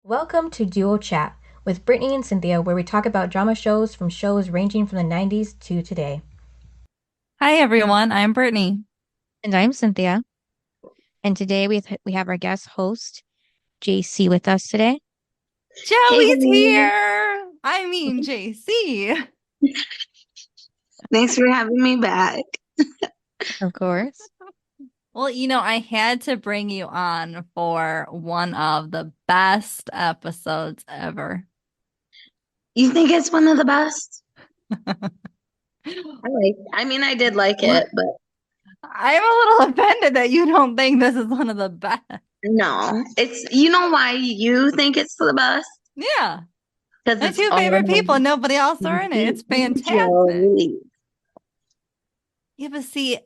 Welcome to Duo Chat with Brittany and Cynthia, where we talk about drama shows from shows ranging from the 90s to today. Hi everyone, I'm Brittany. And I'm Cynthia. And today we have our guest host, Jaycee, with us today. Hey Joey's guys, here. I mean, JC. thanks for having me back. Of course. Well, I had to bring you on for one of the best episodes ever. You think it's one of the best? I did like What? it, but I'm a little offended that you don't think this is one of the best. no. You know why you think it's the best? Yeah, Because my it's two favorite people. all Nobody else are in it. Cynthia It's and fantastic. Joey. Yeah, but see,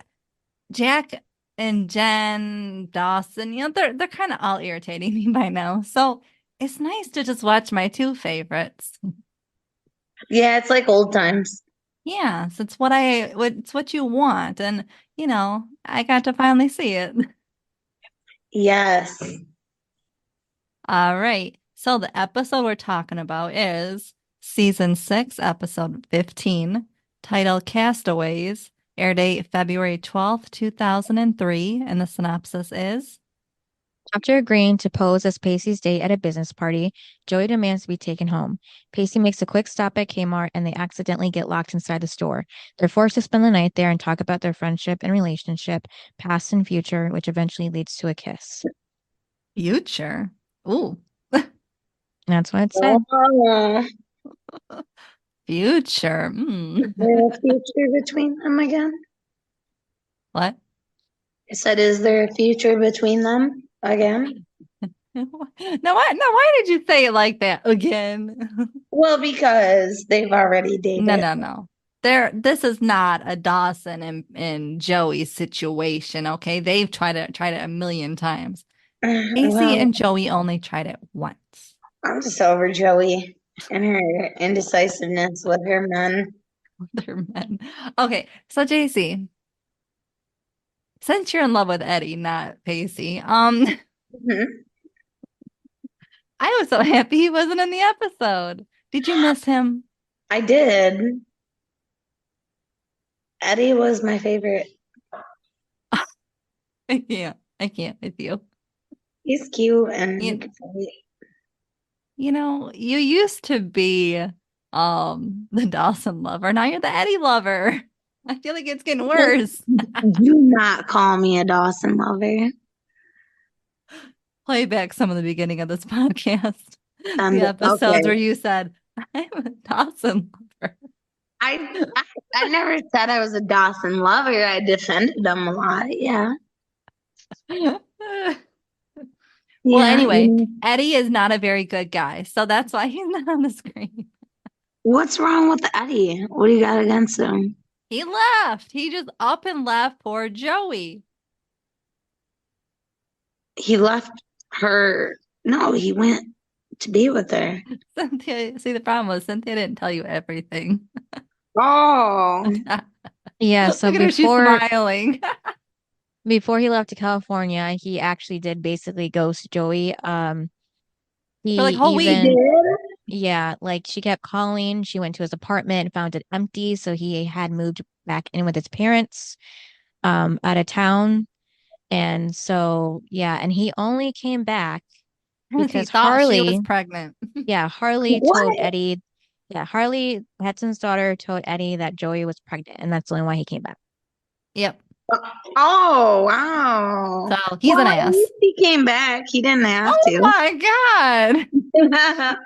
Jack and Jen, Dawson, they're kind of all irritating me by now. So it's nice to just watch my two favorites. Yeah, it's like old times. Yes, it's what you want. And I got to finally see it. Yes. All right. So the episode we're talking about is season 6, episode 15, titled Castaways, air date February 12th, 2003. And the synopsis is After agreeing to pose as Pacey's date at a business party, Joey demands to be taken home. Pacey makes a quick stop at Kmart and they accidentally get locked inside the store. They're forced to spend the night there and talk about their friendship and relationship, past and future, which eventually leads to a kiss. future. Ooh, That's what it said. Oh, future. is there a future between them again? What? I said, is there a future between them again? Why did you say it like that again? Well, because they've already No, dated. no, no. This is not a Dawson and Joey situation, okay? They've tried it a million times. Pacey Well, and Joey only tried it once. I'm just over Joey and her indecisiveness with her men. They're men. Okay, so JC, since you're in love with Eddie, not Pacey, Mhm. I was so happy he wasn't in the episode. Did you miss him? I did. Eddie was my favorite. I can't with you. He's cute and he You, can fight. you used to be the Dawson lover. Now you're the Eddie lover. I feel like it's getting worse. Do not call me a Dawson lover. Play back some of the beginning of this podcast. Um, The episodes where okay. you said, I'm a Dawson lover. I never said I was a Dawson lover. I defended him a lot. Yeah. Well, Yeah. anyway, Eddie is not a very good guy, so that's why he's not on the screen. What's wrong with Eddie? What do you got against him? He left. He just up and left for Joey. He left her. No, he went to be with her. Cynthia, see, the problem was Cynthia didn't tell you everything. Oh. Look Yeah, at so her, she's before smiling. before he left to California, he actually did basically ghost Joey. For He like whole He week. even did? Yeah, like she kept calling. She went to his apartment and found it empty. So he had moved back in with his parents, out of town. And so, yeah, and he only came back He because thought she was pregnant. Harley told What? Eddie, yeah, Harley Hudson's daughter told Eddie that Joey was pregnant, and that's the only why he came back. Yep. Oh, wow. So he's Well, an at ass. least he came back. He didn't have Oh to. my God.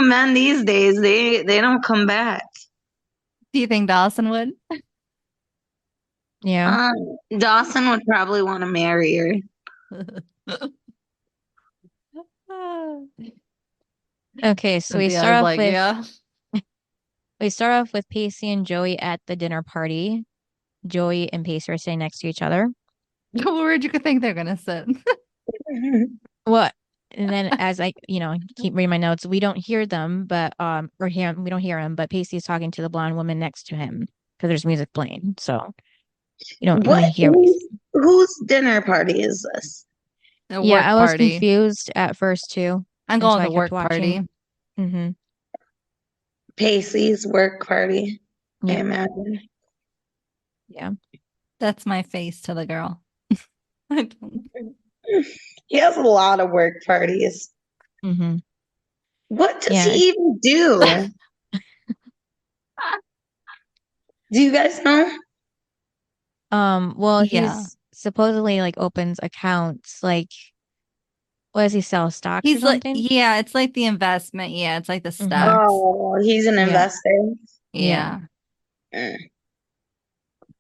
Men these days, they don't come back. Do you think Dawson would? Yeah. Dawson would probably want to marry her. Okay, so Cynthia was like, yeah. we start off with Pacey and Joey at the dinner party. Joey and Pacey are sitting next to each other. Where do you think they're gonna sit? What? And then as I, keep reading my notes, we don't hear them, but we don't hear him, but Pacey is talking to the blonde woman next to him because there's music playing. So you don't What? really hear what he's. Whose dinner party is this? A Yeah, work I was party. confused at first too. I'm until going I to the kept work party. watching. Mm-hmm. Pacey's work party, I Yep. imagine. Yeah. That's my face to the girl. I don't. He has a lot of work parties. Mm-hmm. What does Yeah. he even do? Do you guys know? Well, Yeah. he's supposedly like opens accounts, like what does he sell? Stocks or He's like, something? yeah, it's like the investment. Yeah, it's like the Mm-hmm. stocks. Oh, he's an Yeah. investor. Yeah. Mm. So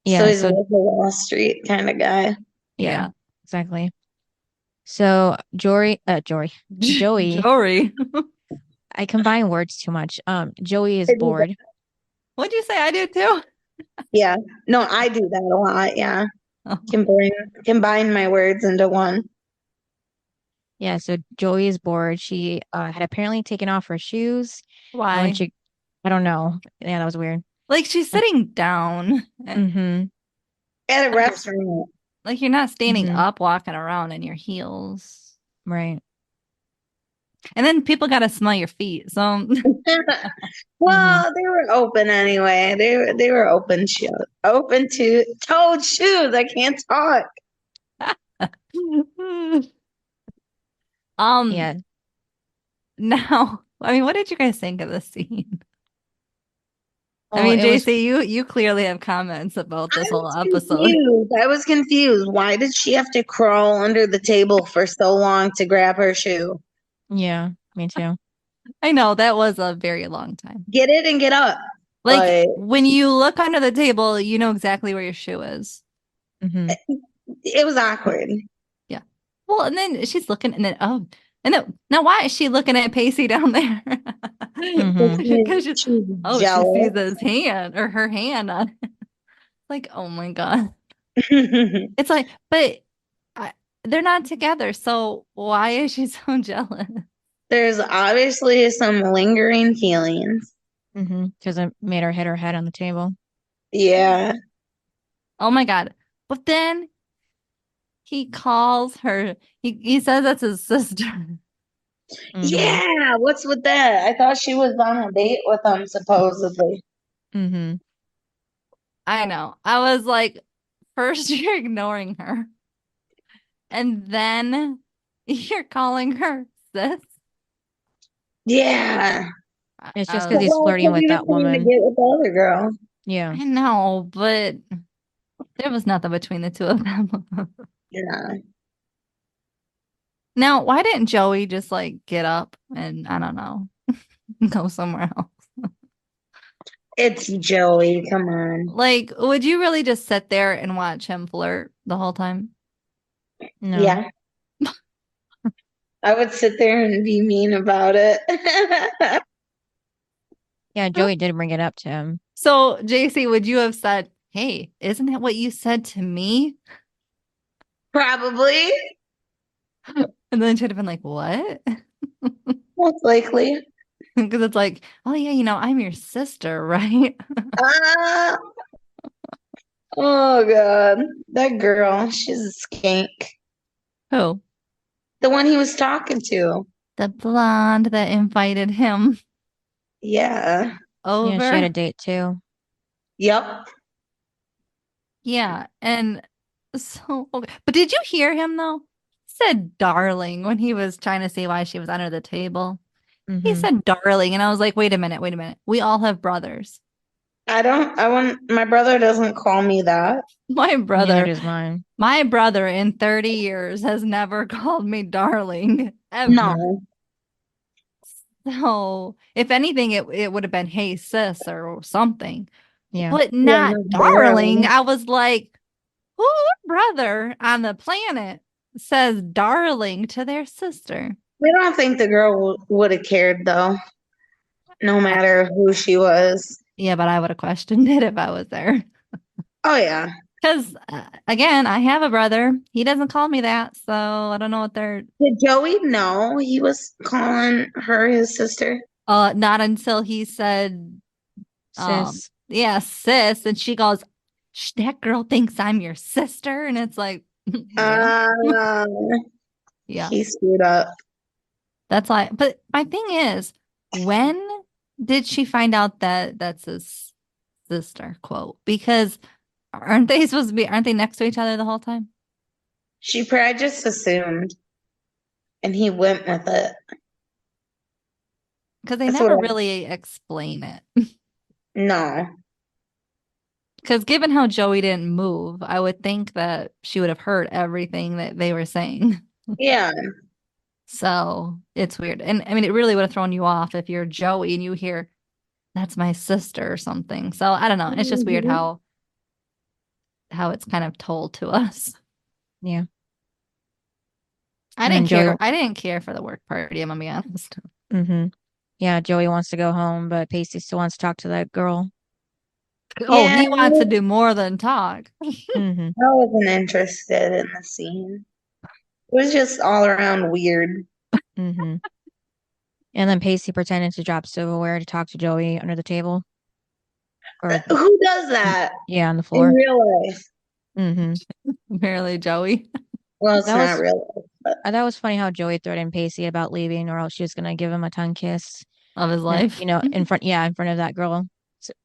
Yeah. he's So like a Wall Street kind of guy. yeah, exactly. So Jory, Joey, Jory. I combine words too much. Joey is bored. What'd you say? I do too. Yeah. No, I do that a lot. Yeah. Oh, Combine my words into one. Yeah, so Joey is bored. She had apparently taken off her shoes. And when why? I don't know. Yeah, that was weird. Like she's sitting down. Mm-hmm. At a restaurant. Like you're not standing Mhm. up walking around in your heels. Right. And then people gotta smell your feet. So Well, they were open anyway. They were open shoes. Open to toed shoes. I can't talk. Yeah. Now, I mean, what did you guys think of the scene? I Well, mean, it was Jaycee, you clearly have comments about I this whole was episode. confused. I was confused. Why did she have to crawl under the table for so long to grab her shoe? yeah, me too. I know that was a very long time. Get it and get up. Like when you look under the table, you know exactly where your shoe is. Mm-hmm. It was awkward. Yeah. Well, and then she's looking, and then and then now why is she looking at Pacey down there? Mm-hmm. Because She's she jealous. sees his hand or her hand on it. Like, oh my God. It's like, but they're not together, so why is she so jealous? There's obviously some lingering feelings. Mm-hmm. Because it made her hit her head on the table. Yeah. Oh my God. But then he calls her, he says that's his sister. Mm-hmm. Yeah. What's with that? I thought she was on a date with him, supposedly. Mm-hmm. I know. I was like, first you're ignoring her, and then you're calling her sis. Yeah. It's just I because was, he's Well, flirting 'cause with he was that trying to woman. get with the other girl. Yeah. I know, but there was nothing between the two of them. Yeah. Now, why didn't Joey just like get up and I don't know, go somewhere else? It's Joey. Come on. Like, would you really just sit there and watch him flirt the whole time? No. Yeah. I would sit there and be mean about it. Yeah, Joey did bring it up to him. So, Jaycee, would you have said, "Hey, isn't that what you said to me?" Probably. And then she'd have been like, "What?" Most likely. Because it's like, "Oh yeah, I'm your sister, right?" Ah. Oh God. That girl, she's a skank. Who? The one he was talking to. The blonde that invited him Yeah. Yeah, she had a over. date too. Yep. Yeah, and so okay. But did you hear him though? He said darling when he was trying to see why she was under the table. He Mm-hmm. said darling, and I was like, wait a minute, wait a minute. We all have brothers. My brother doesn't call me that. My Neither brother, does mine. my brother in 30 years has never called me darling ever. No. So if anything, it would have been hey sis or something, Yeah. but Yeah, not no, darling. darling. I was like, who brother on the planet says darling to their sister? I don't think the girl would have cared though, no matter who she was. Yeah, but I would have questioned it if I was there. Oh yeah. Because again, I have a brother. He doesn't call me that, so I don't know what they're. Did Joey know he was calling her his sister? Not until he said, Sis. yeah, sis, and she goes, that girl thinks I'm your sister, and it's like, yeah, Uh, yeah. he screwed up. That's why. But my thing is, when did she find out that that's his sister? Quote. Because aren't they next to each other the whole time? She probably just assumed, and he went with it. Because they That's what never I. really explain it. No. Because given how Joey didn't move, I would think that she would have heard everything that they were saying. Yeah. So it's weird. And I mean, it really would have thrown you off if you're Joey and you hear, that's my sister or something. So I don't know. It's just weird Mhm. how it's kind of told to us. Yeah. I And then didn't care. Joey, I didn't care for the work party, I'm gonna be honest. yeah, Joey wants to go home, but Pacey still wants to talk to that girl. Oh, Yeah, he wants to do more than talk. Mm-hmm. I wasn't interested in the scene. It was just all around weird. Mm-hmm. And then Pacey pretended to drop silverware to talk to Joey under the table. Or Who does that yeah, on the in floor. real life? Mm-hmm. Apparently, Joey Well, it's That not was real life, but that was funny how Joey threatened Pacey about leaving, or else she was gonna give him a tongue kiss. of his life. In front, yeah, in front of that girl,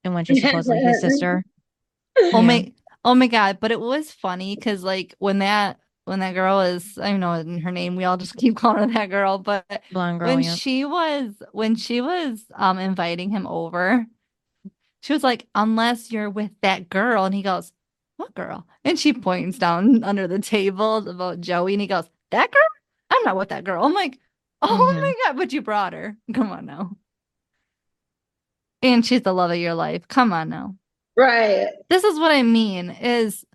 and when she's supposedly his sister. Oh Yeah, oh my God. But it was funny because like when that girl is, I don't know her name, we all just keep calling her that girl. But blonde girl. when Yeah. she was inviting him over, she was like, unless you're with that girl, and he goes, what girl? And she points down under the table about Joey, and he goes, that girl? I'm not with that girl. I'm like, oh Mm-hmm. my God, but you brought her. Come on now. And she's the love of your life. Come on now. right. This is what I mean is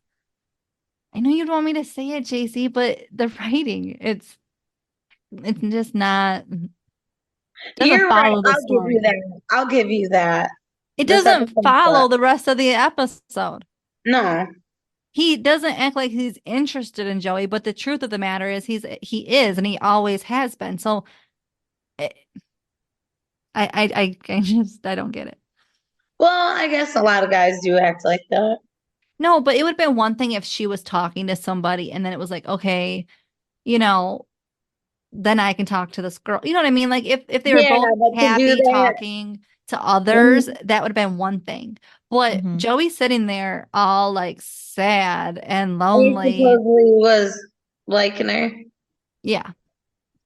I know you don't want me to say it, Jaycee, but the writing, it's just not doesn't You're right. follow the I'll give you story. that. I'll give you that. It This doesn't episode follow sucked. the rest of the episode. No. He doesn't act like he's interested in Joey, but the truth of the matter is he is and he always has been. So eh, I don't get it. Well, I guess a lot of guys do act like that. No, but it would have been one thing if she was talking to somebody and then it was like, okay, you know, then I can talk to this girl. You know what I mean? Like if they were Yeah, both but to do happy that talking to others, when that would have been one thing. But Mm-hmm. Joey's sitting there all like sad and he lonely. supposedly was liking her. Yeah,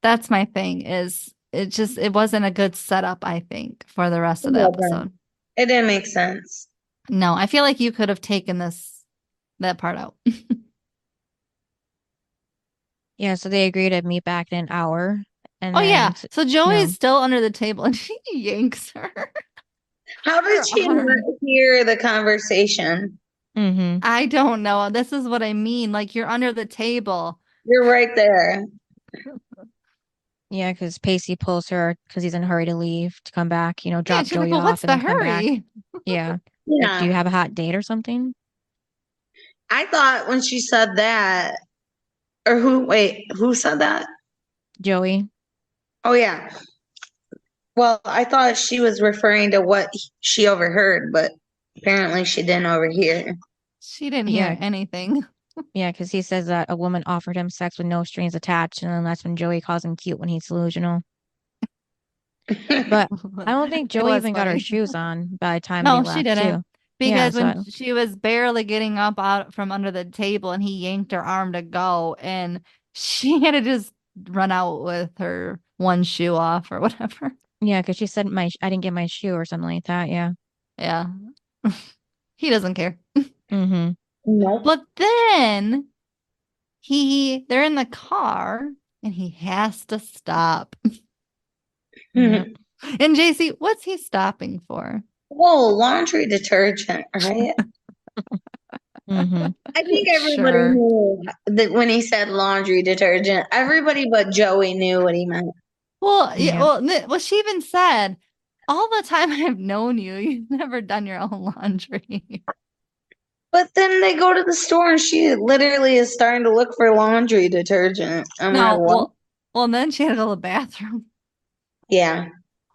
that's my thing is it wasn't a good setup, I think, for the rest It of the wasn't. episode. It didn't make sense. No, I feel like you could have taken that part out. Yeah, so they agree to meet back in an hour, and Oh yeah. then So Joey's still under the table and she yanks her How did her she not arm. hear the conversation? mm-hmm. I don't know. This is what I mean. Like you're under the table. You're right there. Yeah, because Pacey pulls her because he's in a hurry to leave to come back. Yeah, Drop and she's like, Joey "Well, off what's and the then come back. hurry?" Yeah, like, do Yeah. you have a hot date or something? I thought when she said that, or who said that? Joey. Oh, yeah. Well, I thought she was referring to what she overheard, but apparently she didn't overhear. She didn't hear Yeah, anything. yeah, because he says that a woman offered him sex with no strings attached, and then that's when Joey calls him cute when he's delusional. But I don't think It Joey was even got her funny. shoes on by the time they No, she left, didn't. too. Yeah, Because so when she was barely getting up out from under the table and he yanked her arm to go and she had to just run out with her one shoe off or whatever. yeah, because she said I didn't get my shoe or something like that. Yeah. Yeah. He doesn't care. Mm-hmm. Nope. But then they're in the car and he has to stop. Yep. And Jaycee, what's he stopping for? Oh, laundry detergent, right? Mm-hmm. I think everybody Sure. knew that when he said laundry detergent. Everybody but Joey knew what he meant. Well, yeah, Yep. well, she even said, all the time I've known you, you've never done your own laundry. But then they go to the store and she literally is starting to look for laundry detergent. I'm like, No, what? well, and then she had to go to the bathroom. Yeah.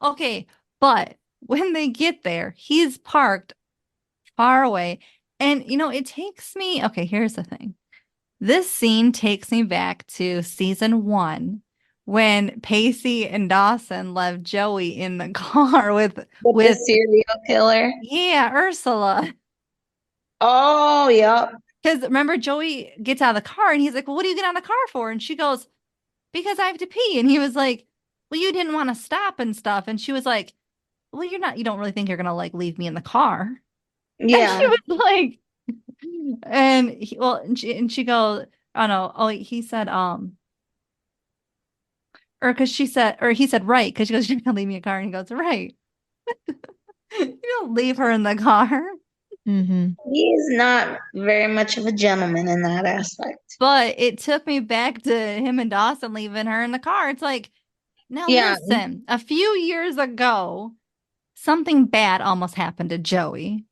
Okay, but when they get there, he's parked far away. And, it takes me, okay, here's the thing. This scene takes me back to season 1 when Pacey and Dawson left Joey in the car with the serial killer. yeah, Ursula. Oh, yep. Because remember, Joey gets out of the car and he's like, well, what do you get out of the car for? And she goes, because I have to pee. And he was like, well, you didn't want to stop and stuff. And she was like, well, you don't really think you're going to like leave me in the car. And she Yeah. was like, and she goes, oh no, oh, he said, or because he said, right. Because she goes, you're going to leave me in a car. And he goes, right. You don't leave her in the car. Mm-hmm. He's not very much of a gentleman in that aspect. But it took me back to him and Dawson leaving her in the car. It's like, now Yeah. listen, a few years ago, something bad almost happened to Joey.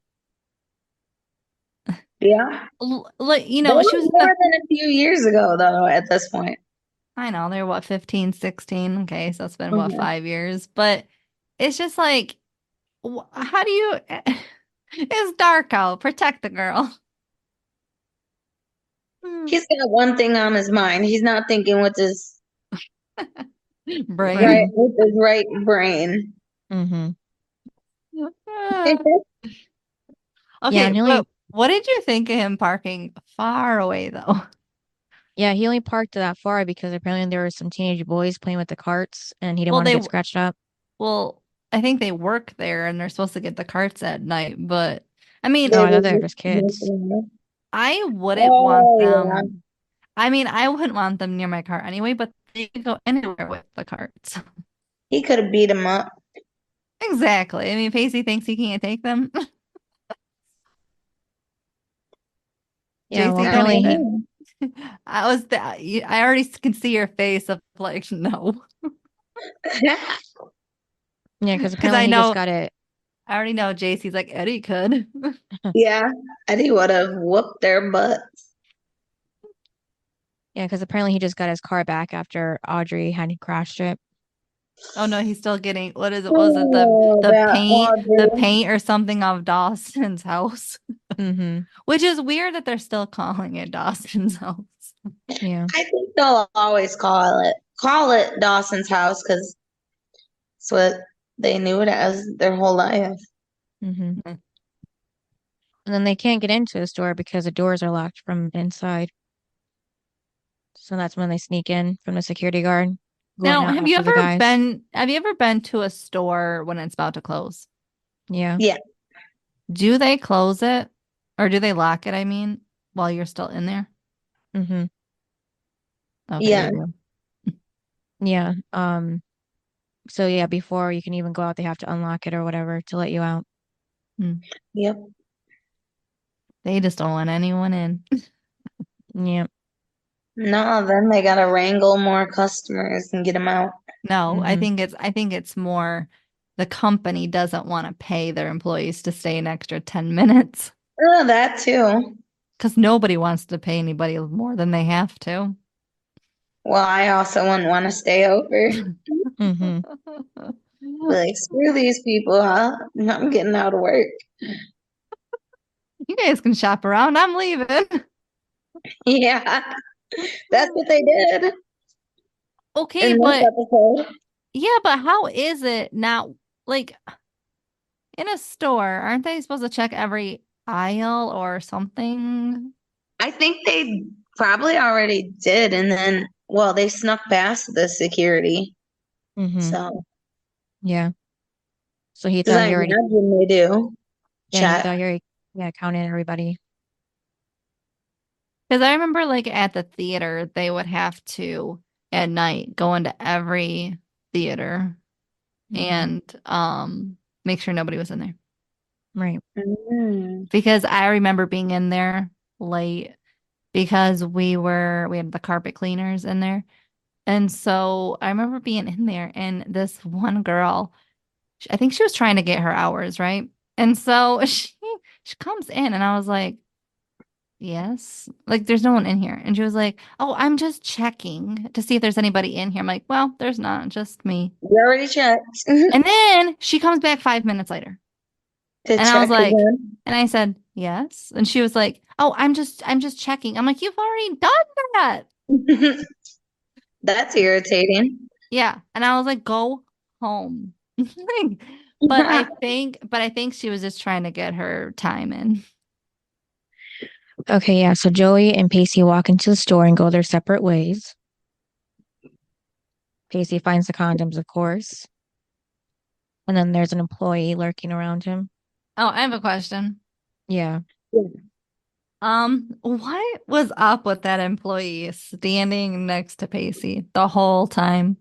Yeah. Like, you That know, was she was more than a few years ago, though, at this point. I know, they're what, 15, 16? Okay, so it's been, what, Mhm. 5 years? But it's just like, how do you, it's dark out. Protect the girl. He's got one thing on his mind. He's not thinking with his Brain. right brain. Mm-hmm. Okay, and he but only what did you think of him parking far away, though? he only parked that far because apparently there were some teenage boys playing with the carts and he didn't Well, want to get scratched up. Well, I think they work there and they're supposed to get the carts at night, but I mean, No, I thought they were just kids. I wouldn't want Oh, yeah. them. I mean, I wouldn't want them near my car anyway, but they could go anywhere with the carts. He could have beat him up. Exactly. I mean, Pacey thinks he can't take them. Yeah, well, Jaycee, don't apparently even. I already can see your face of like, no. because Because apparently he just got it. I already know Jaycee's like, Eddie could. Yeah. Eddie would have whooped their butts. Yeah, because apparently he just got his car back after Audrey had crashed it. Oh no, he's still getting, what is it? Was it Oh, the that the Audrey. paint or something of Dawson's house? Mm-hmm. Which is weird that they're still calling it Dawson's house. Yeah. I think they'll always call it Dawson's house because it's what they knew it as their whole life. Mm-hmm. And then they can't get into the store because the doors are locked from inside. So that's when they sneak in from the security guard, going Now, out after the guys. have you ever been to a store when it's about to close? Yeah. Yeah. Do they close it or do they lock it, I mean, while you're still in there? Mm-hmm. Okay, Yeah. they do. Yeah. So yeah, before you can even go out, they have to unlock it or whatever to let you out. Yep. They just don't want anyone in. Yeah. No, then they gotta wrangle more customers and get them out. No, Mm-hmm. I think it's more the company doesn't want to pay their employees to stay an extra 10 minutes Oh, that too. because nobody wants to pay anybody more than they have to. Well, I also wouldn't want to stay over. Mm-hmm. Like, screw these people, huh? I'm getting out of work. You guys can shop around. I'm leaving. Yeah. That's what they did Okay, in this but episode. yeah, but how is it not like in a store? Aren't they supposed to check every aisle or something? I think they probably already did, and then, well, they snuck past the security. Mm-hmm. So, Yeah. So he because thought I he already, imagine they do. yeah, he Check. thought he already, counted everybody. Because I remember like at the theater, they would have to at night go into every theater Mm-hmm. and make sure nobody was in there. Right. Mm. Because I remember being in there late because we had the carpet cleaners in there. And so I remember being in there and this one girl, I think she was trying to get her hours, right? And so she comes in and I was like, yes, like there's no one in here. And she was like, oh, I'm just checking to see if there's anybody in here. I'm like, well, there's not, just me. We already checked. And then she comes back 5 minutes later. To And I was check like, again. and I said, yes. And she was like, oh, I'm just checking. I'm like, you've already done that. That's irritating. Yeah. And I was like, go home. But I think she was just trying to get her time in. Okay, yeah. So Joey and Pacey walk into the store and go their separate ways. Pacey finds the condoms, of course. And then there's an employee lurking around him. Oh, I have a question. Yeah. What was up with that employee standing next to Pacey the whole time?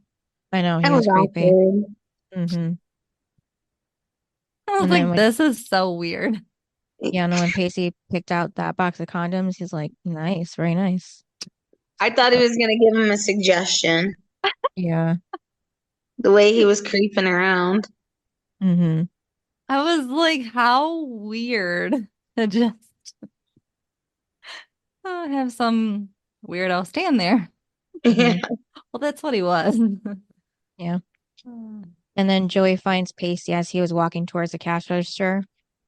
I know, he That was was creepy. awkward. Mm-hmm. I was And then like, when this is so weird. Yeah, no, when Pacey picked out that box of condoms, he's like, nice, very nice. I thought he was gonna give him a suggestion. Yeah. The way he was creeping around. Mm-hmm. I was like, how weird to just have some weirdo stand there. Yeah. Well, that's what he was. Yeah. And then Joey finds Pacey as he was walking towards the cash register.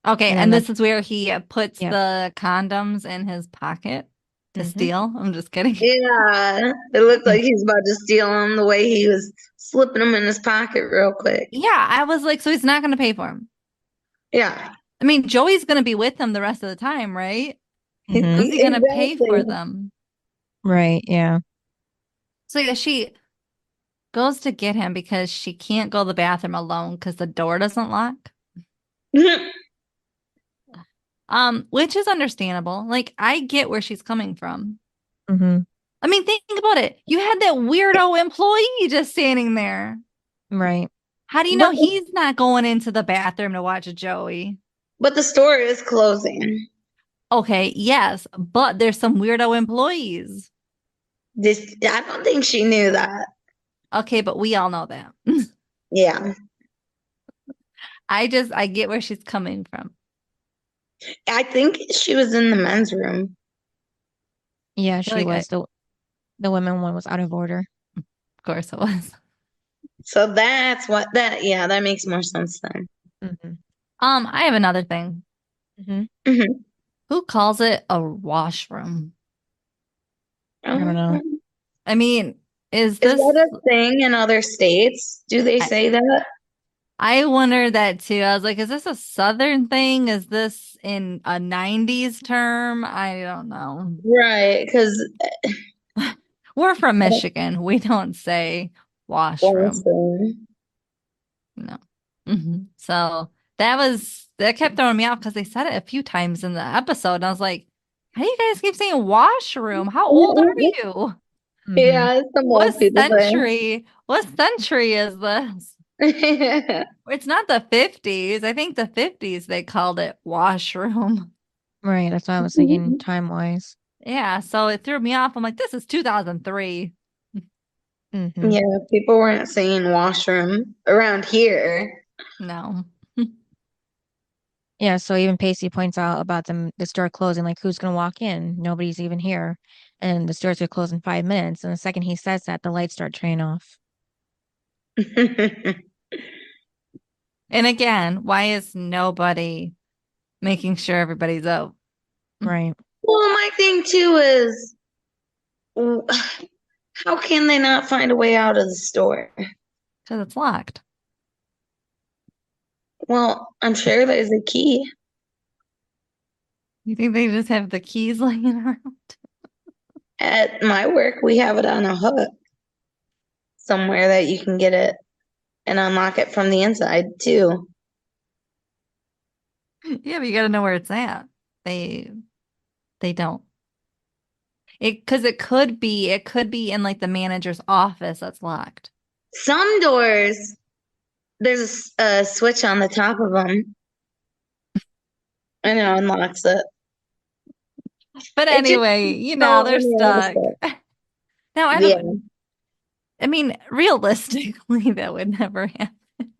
Okay, And then and this is where he puts yeah. the condoms in his pocket to Mhm. steal. I'm just kidding. Yeah. It looked like he was about to steal him the way he was slipping them in his pocket real quick. Yeah, I was like, so he's not going to pay for him. Yeah. I mean, Joey's going to be with him the rest of the time, right? Mhm. How's he going to pay for Exactly. them? Right, yeah. So yeah, she goes to get him because she can't go to the bathroom alone because the door doesn't lock. Which is understandable. Like, I get where she's coming from. Mm-hmm. I mean, think about it. You had that weirdo employee just standing there. Right. How do you But know he's not going into the bathroom to watch Joey? but the store is closing. Okay, yes, but there's some weirdo employees. I don't think she knew that. Okay, but we all know that. Yeah. I get where she's coming from. I think she was in the men's room. Yeah, I feel she like was. The women one was out of order. of course it was. So that's what that makes more sense then. Mm-hmm. I have another thing. Mm-hmm. Mhm. Who calls it a washroom? I don't know. I mean, is Is this that a thing in other states? Do they I, say that? I wonder that too. I was like, is this a Southern thing? Is this in a 90s term? I don't know. Right, because We're from Michigan. We don't say washroom. No. So that kept throwing me off because they said it a few times in the episode. And I was like, how do you guys keep saying washroom? How old are you? Mm-hmm. Yeah, it's some old people What century is this? thing. It's not the 50s. I think the 50s they called it washroom. Right, that's what I was thinking time-wise. Yeah, so it threw me off. I'm like, this is 2003. Mm-hmm. Yeah, people weren't saying washroom around here. No. Yeah, so even Pacey points out about the store closing, like who's gonna walk in? Nobody's even here. And the stores are closed in 5 minutes. And the second he says that, the lights start turning off. And again, why is nobody making sure everybody's out? Right. Well, my thing too is, w- how can they not find a way out of the store? Because it's locked. Well, I'm sure there's a key. You think they just have the keys laying around? At my work, we have it on a hook somewhere that you can get it and unlock it from the inside too. Yeah, but you gotta know where it's at. They don't. It could be in like the manager's office that's locked. Some doors, there's a switch on the top of them, and it unlocks it. But It just anyway, so they're stuck. unrealistic. Now Yeah. I mean, realistically, that would never happen.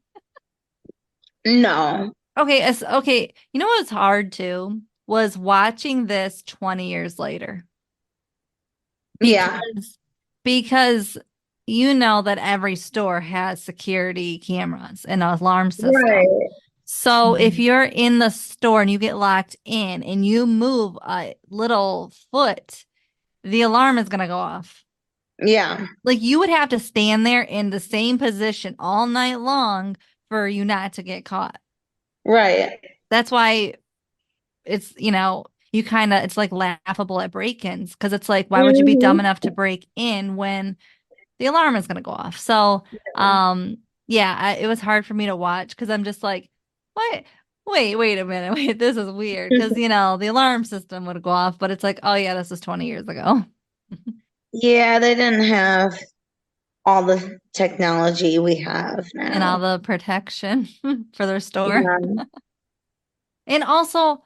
No. Okay. You know what's hard too was watching this 20 years later. Yeah. Because you know that every store has security cameras and an alarm system. Right. So if Mhm. you're in the store and you get locked in and you move a little foot, the alarm is going to go off. Yeah. Like you would have to stand there in the same position all night long for you not to get caught. Right. That's why it's, you kind of, it's like laughable at break-ins because it's like, why would you be dumb Mhm. enough to break in when the alarm is going to go off? So, yeah, it was hard for me to watch because I'm just like, what? Wait a minute. Wait, this is weird because, the alarm system would go off, but it's like, oh, yeah, this was 20 years ago. Yeah, they didn't have all the technology we have And all now. the protection for their store. Yeah. And also,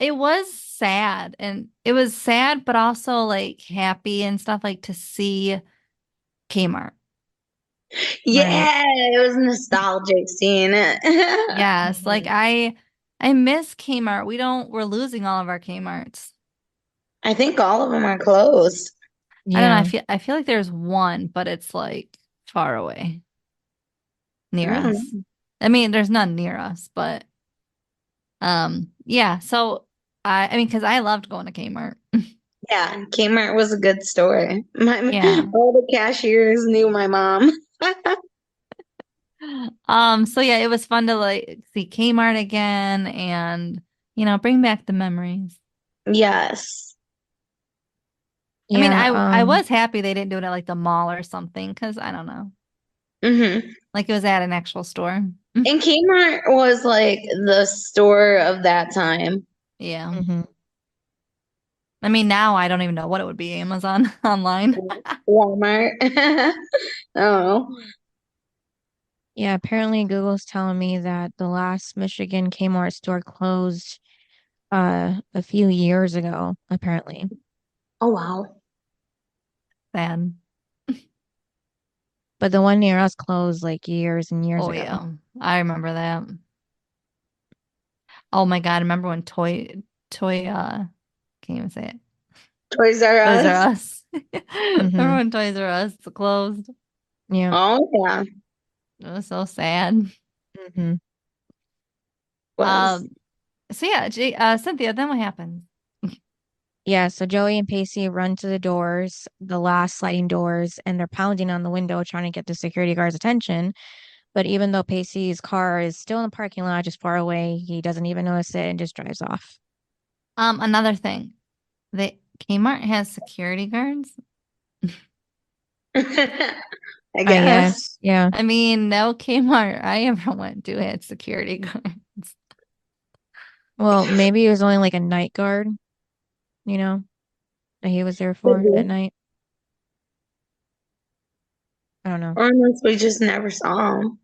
it was sad. And it was sad, but also like happy and stuff like to see Kmart. Right. Yeah, it was nostalgic seeing it. Yes, like Mhm. I miss Kmart. We're losing all of our Kmarts. I think all of them are closed. I don't know. I Yeah. feel I feel like there's one, but it's like far away near us. Mm. I mean, there's none near us, but yeah. So I mean, because I loved going to Kmart. Yeah, Kmart was a good store. Yeah. All the cashiers knew my mom. So yeah, it was fun to like see Kmart again and bring back the memories. Yes. I mean, Yeah. I was happy they didn't do it at like the mall or something because I don't know. Hmm. Like it was at an actual store. And Kmart was like the store of that time. Yeah. Mhm. I mean, now I don't even know what it would be. Amazon online. Walmart. Oh, Yeah, apparently Google's telling me that the last Michigan Kmart store closed a few years ago, apparently. oh wow. Sad. But the one near us closed like years and years Oh ago. yeah. I remember that. Oh my God. Remember when can't even say it. Toys R Toys R Us. Us. Remember Mm-hmm. when Toys R Us closed? Yeah. Oh yeah. It was so sad. Mm-hmm. Was. Um, so yeah, Cynthia, then what happens? Yeah, so Joey and Pacey run to the doors, the last sliding doors, and they're pounding on the window trying to get the security guard's attention. But even though Pacey's car is still in the parking lot just far away, he doesn't even notice it and just drives off. Another thing, the Kmart has security guards. I I guess. guess. Yeah. I mean, no Kmart I ever went to had security guards. Well, maybe it was only like a night guard, you know, that he was there for at night. I don't know. Or unless we just never saw them.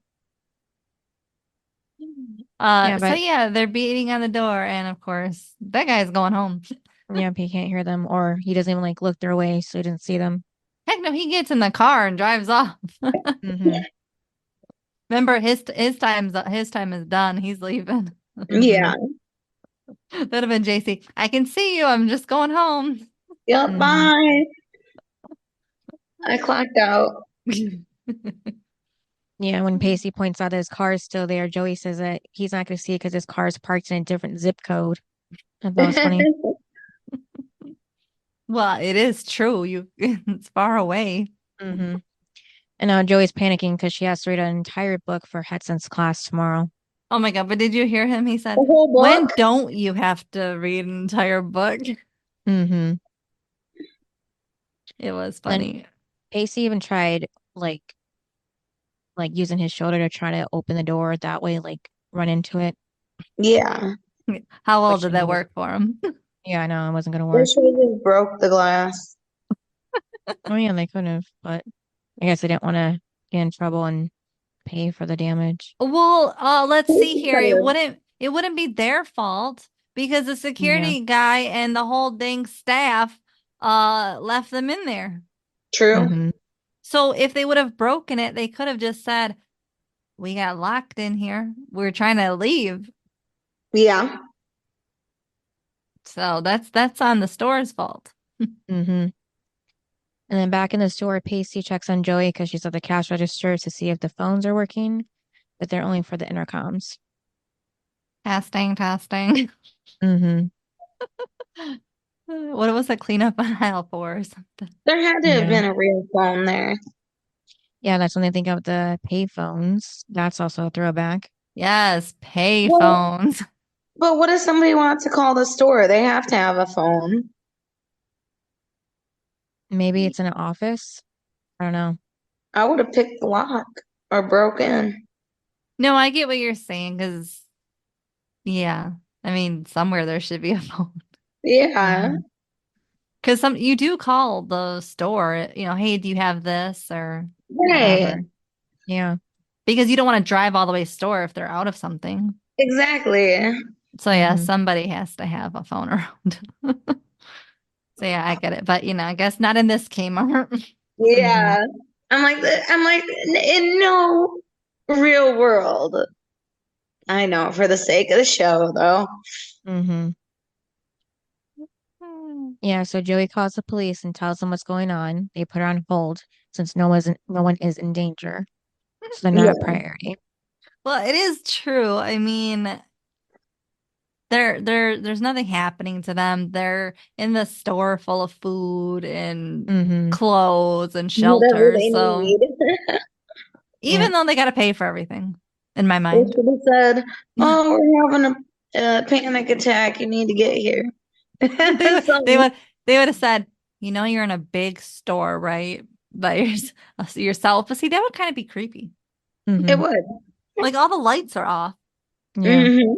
Yeah, So but yeah, they're beating on the door, and of course, that guy's going home. yeah, he can't hear them or he doesn't even like look their way, so he didn't see them. Heck no, he gets in the car and drives off. Mm-hmm. Remember, his time is done. He's leaving. Mm-hmm. Yeah. That'd have been Jaycee. I can see you. I'm just going home. Yep. Mm-hmm. Bye. I clocked out. Yeah, when Pacey points out that his car is still there, Joey says that he's not going to see it because his car is parked in a different zip code. I thought it was funny. Well, it is true. It's far away. Mm-hmm. And now Joey's panicking because she has to read an entire book for Hudson's class tomorrow. Oh my God. But did you hear him? He The said, whole when book. don't you have to read an entire book? Mm-hmm. It was Then funny. Pacey even tried like using his shoulder to try to open the door that way, like run into it. Yeah. How well But did she that was, work for him? yeah, I know it wasn't gonna They work. should have just broke the glass. Oh yeah, they could have, but I guess they didn't want to get in trouble and pay for the damage. Well, let's see here. It True. wouldn't be their fault because the Yeah. security guy and the whole dang staff left them in there. Mm-hmm. So if they would have broken it, they could have just said, "We got locked in here. We're trying to leave." Yeah. So that's on the store's fault. Mm-hmm. And then back in the store, Pacey checks on Joey because she's at the cash register to see if the phones are working, but they're only for the intercoms. Testing, testing. Mm-hmm. What was a cleanup on aisle 4 or something? There had to have Yeah. been a real phone there. Yeah, that's when they think of the payphones. That's also a throwback. Yes, pay Well, phones. but what if somebody wants to call the store? They have to have a phone. Maybe it's in an office. I don't know. I would have picked the lock or broke in. No, I get what you're saying because, yeah, I mean, somewhere there should be a phone. Yeah, Mhm. Because you do call the store, hey, do you have this or right. whatever? Yeah. Because you don't want to drive all the way to the store if they're out of something. Exactly. So yeah, hmm somebody has to have a phone around. So yeah, I get it. But I guess not in this Kmart. hmm Yeah. I'm like, in no real world. I know, for the sake of the show, though. hmm Yeah, so Joey calls the police and tells them what's going on. They put her on hold since no one is in danger. So they're not a Yeah. priority. Well, it is true. I mean, there's nothing happening to them. They're in the store full of food and hmm clothes and Whatever shelter. they So need. Yeah. even though they got to pay for everything, in my They mind, should have said, "Oh, we're having a panic attack. You need to get here." they would they So would they would have said, you're in a big store, right? By yourself. But see, that would kind of be creepy. it hmm would. Like all the lights are off. Yeah. Hmm.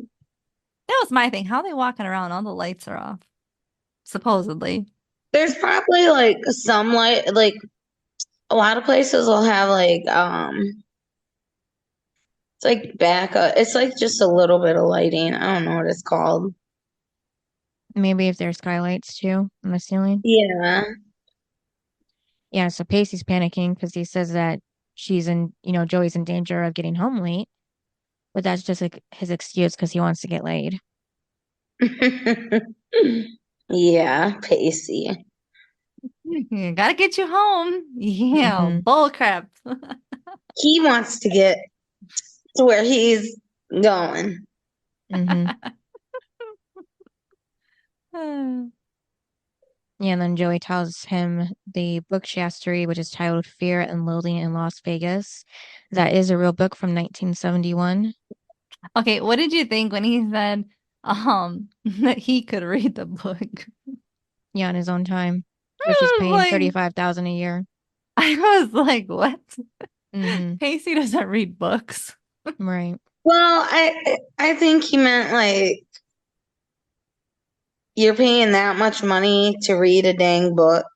That was my thing. How are they walking around? All the lights are off, supposedly. There's probably like some light, like a lot of places will have like it's like backup. It's like just a little bit of lighting. I don't know what it's called. Maybe if there's skylights too on the ceiling. Yeah. Yeah, so Pacey's panicking because he says that Joey's in danger of getting home late, but that's just like his excuse because he wants to get laid. Yeah, Pacey. Gotta get you home. Yeah, hmm bull crap. He wants to get to where he's going. hmm Yeah, and then Joey tells him the book she has to read, which is titled Fear and Loathing in Las Vegas. That is a real book from 1971. Okay, what did you think when he said that he could read the book? Yeah, on his own time. Because she's I was paying like, 35,000 a year. I was like, what? hmm Pacey doesn't read books. Right. Well, I think he meant like you're paying that much money to read a dang book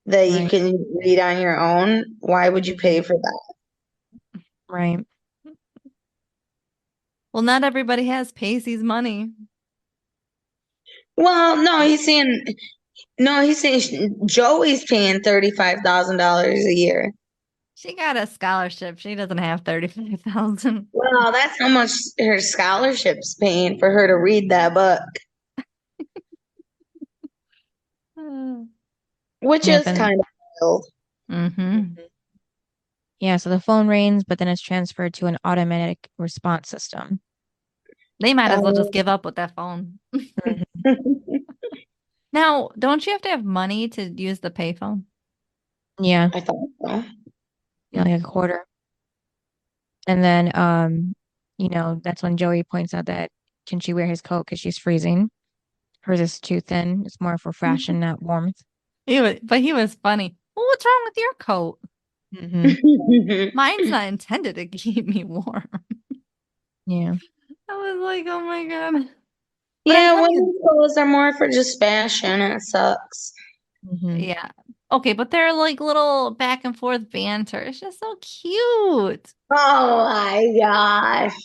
that you Right. can read on your own. Why would you pay Mhm. for that? Right. Well, not everybody has Pacey's money. Well, no, he's saying Joey's paying $35,000 a year. She got a scholarship. She doesn't have 35,000. Well, that's how much her scholarship's paying for her to read that book, which Yep. is And kind of wild. Mm-hmm. Mhm. Yeah, so the phone rings, but then it's transferred to an automatic response system. They might as well just Um, give up with that phone. Mhm. Now, don't you have to have money to use the payphone? Yeah, I thought so. like a quarter. And then, that's when Joey points out that can she wear his coat because she's freezing? Hers is too thin. It's more for fashion, not warmth. But he was funny. Well, what's wrong with your coat? hmm Mine's not intended to keep me warm. Yeah. I was like, oh my God. But I'm Yeah, telling you, women's clothes are more for just fashion, and it sucks. hmm yeah. Okay, but they're like little back and forth banter. It's just so cute. Oh my gosh.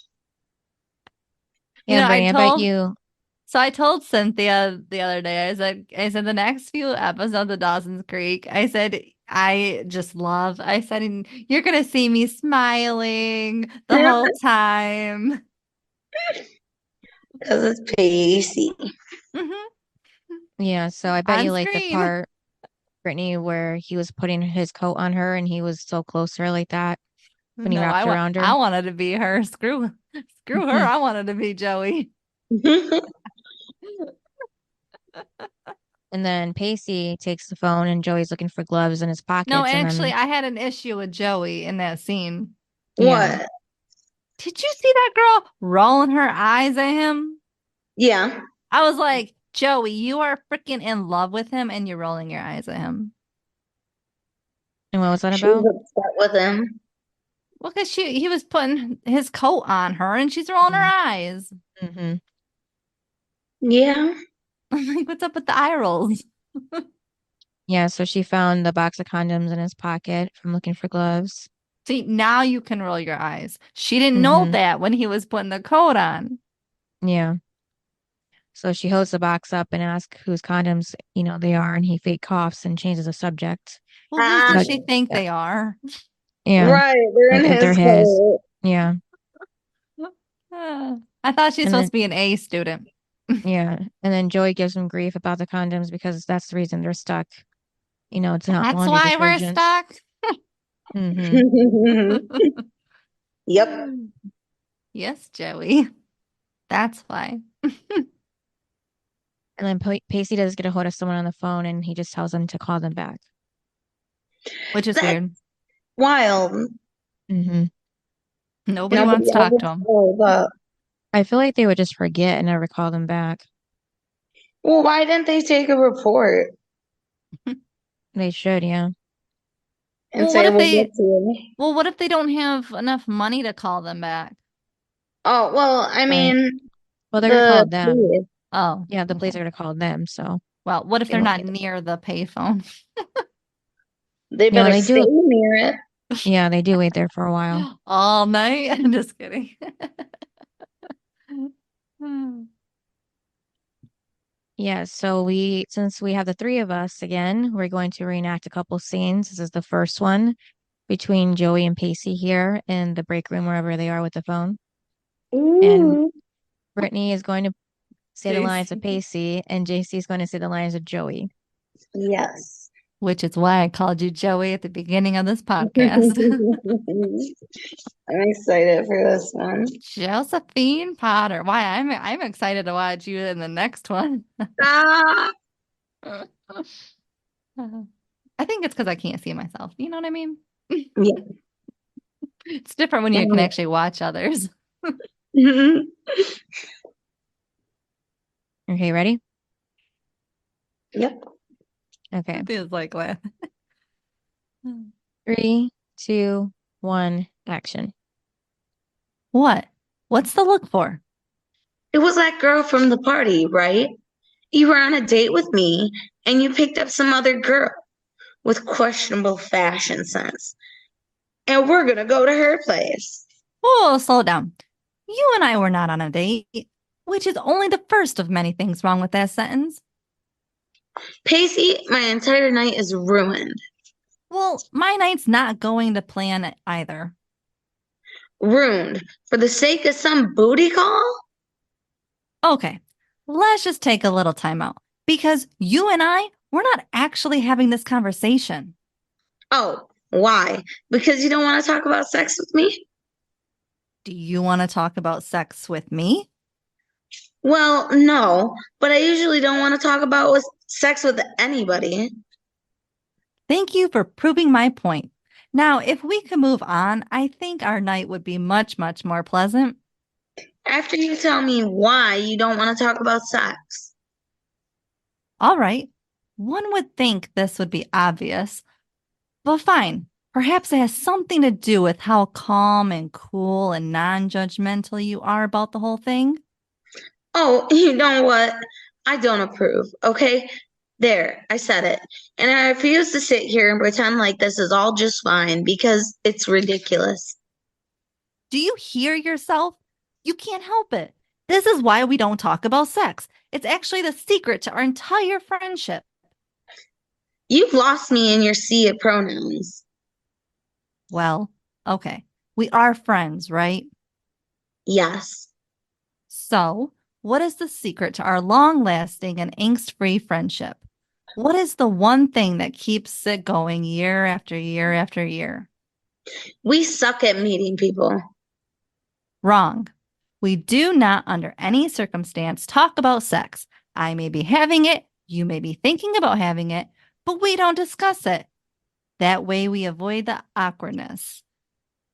You Yeah, know, I Brittany, I bet told you. so I told Cynthia the other day, I said the next few episodes of Dawson's Creek, I said I said and you're gonna see me smiling the whole time. Because it's Pacey. Hmm. Yeah, so I bet On you like the screen. part, Brittany, where he was putting his coat on her and he was so close to her like that when he No, wrapped around her. I wanted to be her. Screw her. I wanted to be Joey. And then Pacey takes the phone and Joey's looking for gloves in his pockets. No, and actually, then, I had an issue with Joey in that scene. Yeah. What? Did you see that girl rolling her eyes at him? Yeah. I was like, Joey, you are freaking in love with him and you're rolling your eyes at him. And what was that She about? was upset with him. Well, because he was putting his coat on her and she's rolling her eyes. Mm-hmm. Yeah. I'm like, what's up with the eye rolls? Yeah, so she found the box of condoms in his pocket from looking for gloves. See, now you can roll your eyes. She didn't know that when he was putting the coat on. Yeah. So she holds the box up and asks whose condoms, they are, and he fake coughs and changes the subject. Well, whose does But she think they are? yeah, Right. They're in like they're his his. coat. Yeah. I thought she's And supposed then to be an A student. yeah. And then Joey gives him grief about the condoms because that's the reason they're stuck. It's not That's laundry why we're detergent. stuck. Yep. Yes, Joey. That's why. And then Pacey does get a hold of someone on the phone and he just tells them to call them back. Which is That's weird. wild. Mm-hmm. Nobody wants to talk to him. shows up. I feel like they would just forget and never call them back. Well, why didn't they take a report They should, yeah. and Well, say we'll get to you? what if they don't have enough money to call them back? Oh, well, I Right. mean, Well, they're gonna call them. police, Oh, Yeah, the police okay. are gonna call them, so Well, what if they they're won't not get it. near the payphone? they Yeah, better they stay do. near it. Yeah, they do wait there for a while. All night? I'm just kidding. Yeah, so since we have the three of us again, we're going to reenact a couple scenes. This is the first one between Joey and Pacey here in the break room, wherever they are with the phone. And Ooh. Brittany is going to say the lines of Jaycee. Pacey, and JC is going to say the lines of Joey. Yes. Which is why I called you Joey at the beginning of this podcast. I'm excited for this one. Josephine Potter. Why I'm excited to watch you in the next one. Ah, I think it's because I can't see myself. You know what I mean? yeah. It's different when you can actually watch others. Okay, ready? Yep. Okay. It feels like that. 3, 2, 1, action. What? What's the look for? It was that girl from the party, right? You were on a date with me and you picked up some other girl with questionable fashion sense. And we're gonna go to her place. Oh, slow down. You and I were not on a date, which is only the first of many things wrong with that sentence. Pacey, my entire night is ruined. Well, my night's not going to plan either. Ruined for the sake of some booty call? Okay, let's just take a little time out because you and we're not actually having this conversation. Oh, why? Because you don't want to talk about sex with me? Do you want to talk about sex with me? Well, no, but I usually don't want to talk about sex with anybody. Thank you for proving my point. Now, if we could move on, I think our night would be much, much more pleasant. After you tell me why you don't want to talk about sex. All right. One would think this would be obvious, but fine. Perhaps it has something to do with how calm and cool and non-judgmental you are about the whole thing. Oh, you know what? I don't approve, okay? There, I said it. And I refuse to sit here and pretend like this is all just fine because it's ridiculous. Do you hear yourself? You can't help it. This is why we don't talk about sex. It's actually the secret to our entire friendship. You've lost me in your sea of pronouns. Well, okay. We are friends, right? Yes. So, what is the secret to our long-lasting and angst-free friendship? What is the one thing that keeps it going year after year after year? We suck at meeting people. Wrong. We do not, under any circumstance, talk about sex. I may be having it, You may be thinking about having it, but we don't discuss it. That way we avoid the awkwardness.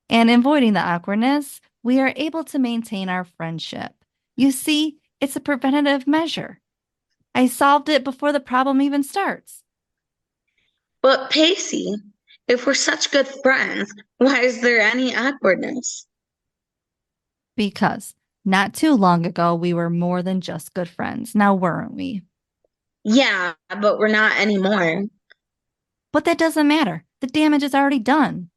And in avoiding the awkwardness, we are able to maintain our friendship. You see, it's a preventative measure. I solved it before the problem even starts. But Pacey, if we're such good friends, why is there any awkwardness? Because not too long ago, we were more than just good friends. Now, weren't we? Yeah, but we're not anymore. But that doesn't matter. The damage is already done.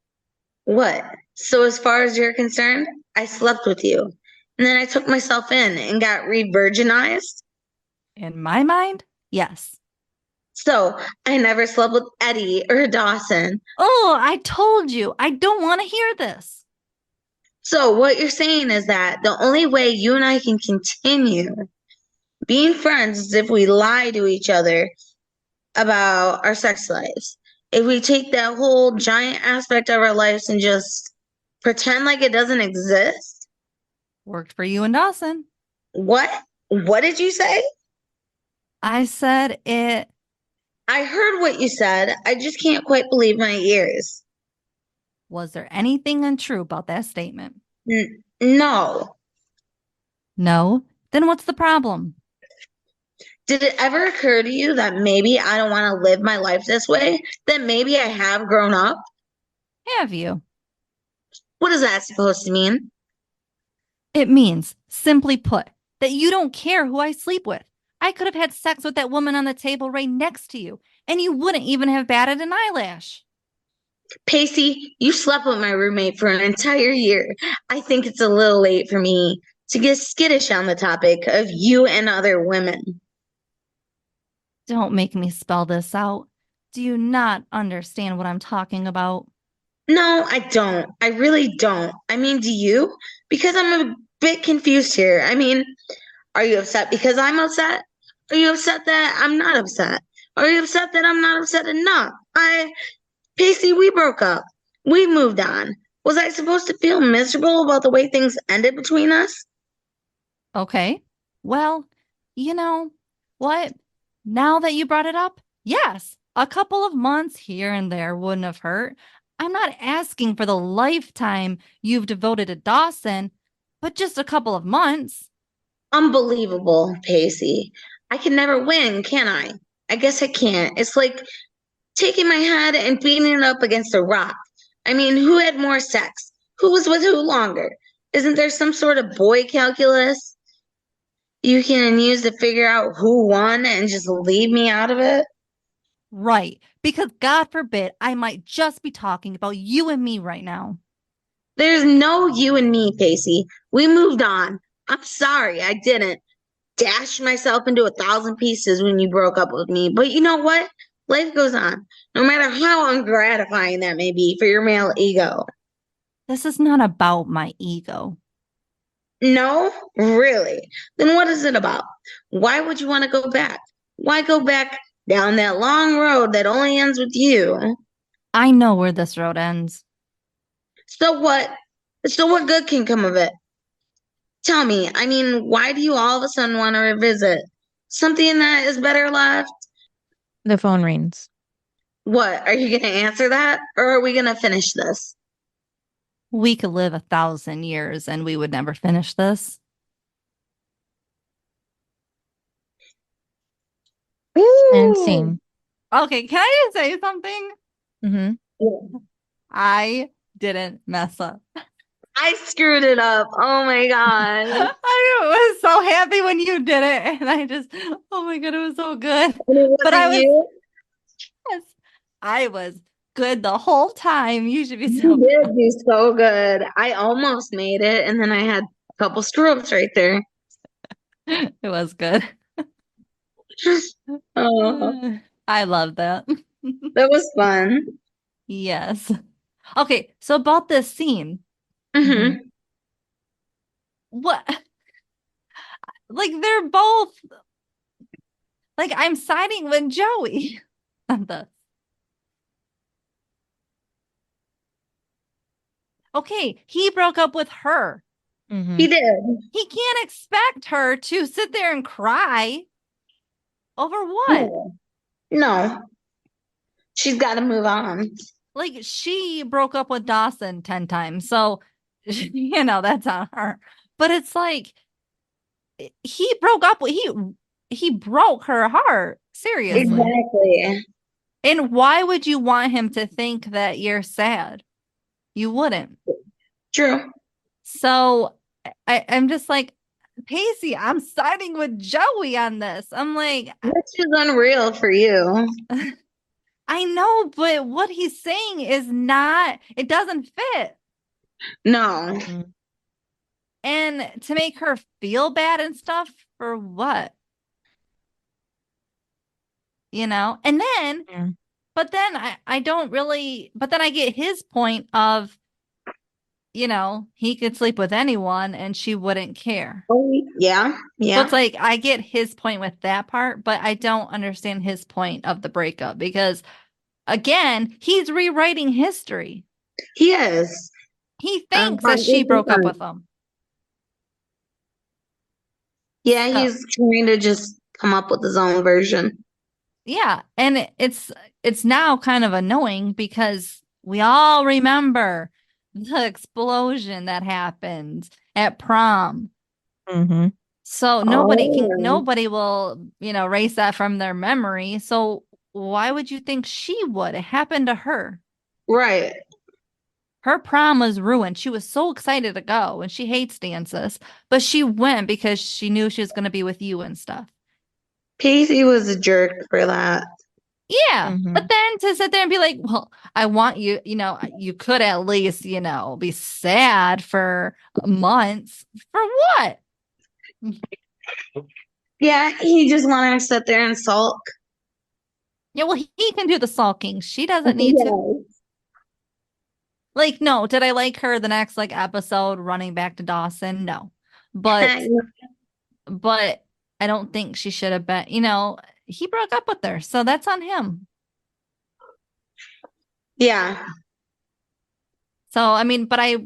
What? So as far as you're concerned, I slept with you. And then I took myself in and got re-virginized. In my mind, yes. So I never slept with Eddie or Dawson. Oh, I told you. I don't want to hear this. So what you're saying is that the only way you and I can continue being friends is if we lie to each other about our sex lives. If we take that whole giant aspect of our lives and just pretend like it doesn't exist. Worked for you and Dawson. What? What did you say? I said it. I heard what you said. I just can't quite believe my ears. Was there anything untrue about that statement? No. No? Then what's the problem? Did it ever occur to you that maybe I don't want to live my life this way? That maybe I have grown up? Have you? What is that supposed to mean? It means, simply put, that you don't care who I sleep with. I could have had sex with that woman on the table right next to you, and you wouldn't even have batted an eyelash. Pacey, you slept with my roommate for an entire year. I think it's a little late for me to get skittish on the topic of you and other women. Don't make me spell this out. Do you not understand what I'm talking about? No, I don't. I really don't. I mean, do you? Because I'm a bit confused here. I mean, are you upset because I'm upset? Are you upset that I'm not upset? Are you upset that I'm not upset enough? Pacey, we broke up. We moved on. Was I supposed to feel miserable about the way things ended between us? Okay. Well, you know what? Now that you brought it up, yes, a couple of months here and there wouldn't have hurt. I'm not asking for the lifetime you've devoted to Dawson, but just a couple of months. Unbelievable, Pacey. I can never win, can I? I guess I can't. It's like taking my head and beating it up against a rock. I mean, who had more sex? Who was with who longer? Isn't there some sort of boy calculus you can use to figure out who won and just leave me out of it? Right. Because God forbid I might just be talking about you and me right now. There's no you and me, Pacey. We moved on. I'm sorry, I didn't dash myself into 1,000 pieces when you broke up with me. But you know what? Life goes on, no matter how ungratifying that may be for your male ego. This is not about my ego. No? Really? Then what is it about? Why would you want to go back? Why go back down that long road that only ends with you? I know where this road ends. So what? So what good can come of it? Tell me, I mean, why do you all of a sudden want to revisit? Something that is better left? The phone rings. What? Are you going to answer that? Or are we going to finish this? We could live 1,000 years and we would never finish this. And Ooh. scene. Okay, can I just say something? Mm-hmm. Yeah. I didn't mess up. I screwed it up. Oh my God. I was so happy when you did it. And I just, oh my God, it was so good. And it But I wasn't was, you? yes, I was good the whole time. You should be You so did do so good. I almost made it, and then I had a couple screw ups right there. It was good. Oh, I love that. that was fun. Yes. Okay, so about this scene, Hmm. what, like they're both, like I'm siding with Joey on this. Okay, he broke up with her. Mm-hmm. He did. He can't expect her to sit there and cry. Over what? No. No. She's got to move on. Like, she broke up with Dawson 10 times. So, that's on her. But it's like he broke up with he broke her heart. Seriously. Exactly. And why would you want him to think that you're sad? You wouldn't. True. So I'm just like, Pacey, I'm siding with Joey on this. I'm like, This is unreal for you. I know, but what he's saying is not, it doesn't fit. No. And to make her feel bad and stuff for what? And then, Yeah. but then I don't really, but then I get his point of, he could sleep with anyone and she wouldn't care. Oh, yeah. So Yeah. it's like, I get his point with that part, but I don't understand his point of the breakup because, again, he's rewriting history. He is. He thinks that she broke up with him. Yeah, So, he's trying to just come up with his own version. yeah, and it's now kind of annoying because we all remember the explosion that happened at prom. Mm-hmm. So Oh. nobody will, erase that from their memory. So why would you think she would? It happened to her. Right. Her prom was ruined. She was so excited to go and she hates dances, but she went because she knew she was going to be with you and stuff. Pacey was a jerk for that. Yeah. Mm-hmm. But then to sit there and be like, well, I want you, you could at least, be sad for months. For what? Yeah, he just wanted to sit there and sulk. Yeah, well, he can do the sulking. She doesn't need to. Like, no, did I like her the next episode running back to Dawson? No. But but I don't think she should have been, he broke up with her, so that's on him. Yeah. So I mean, but I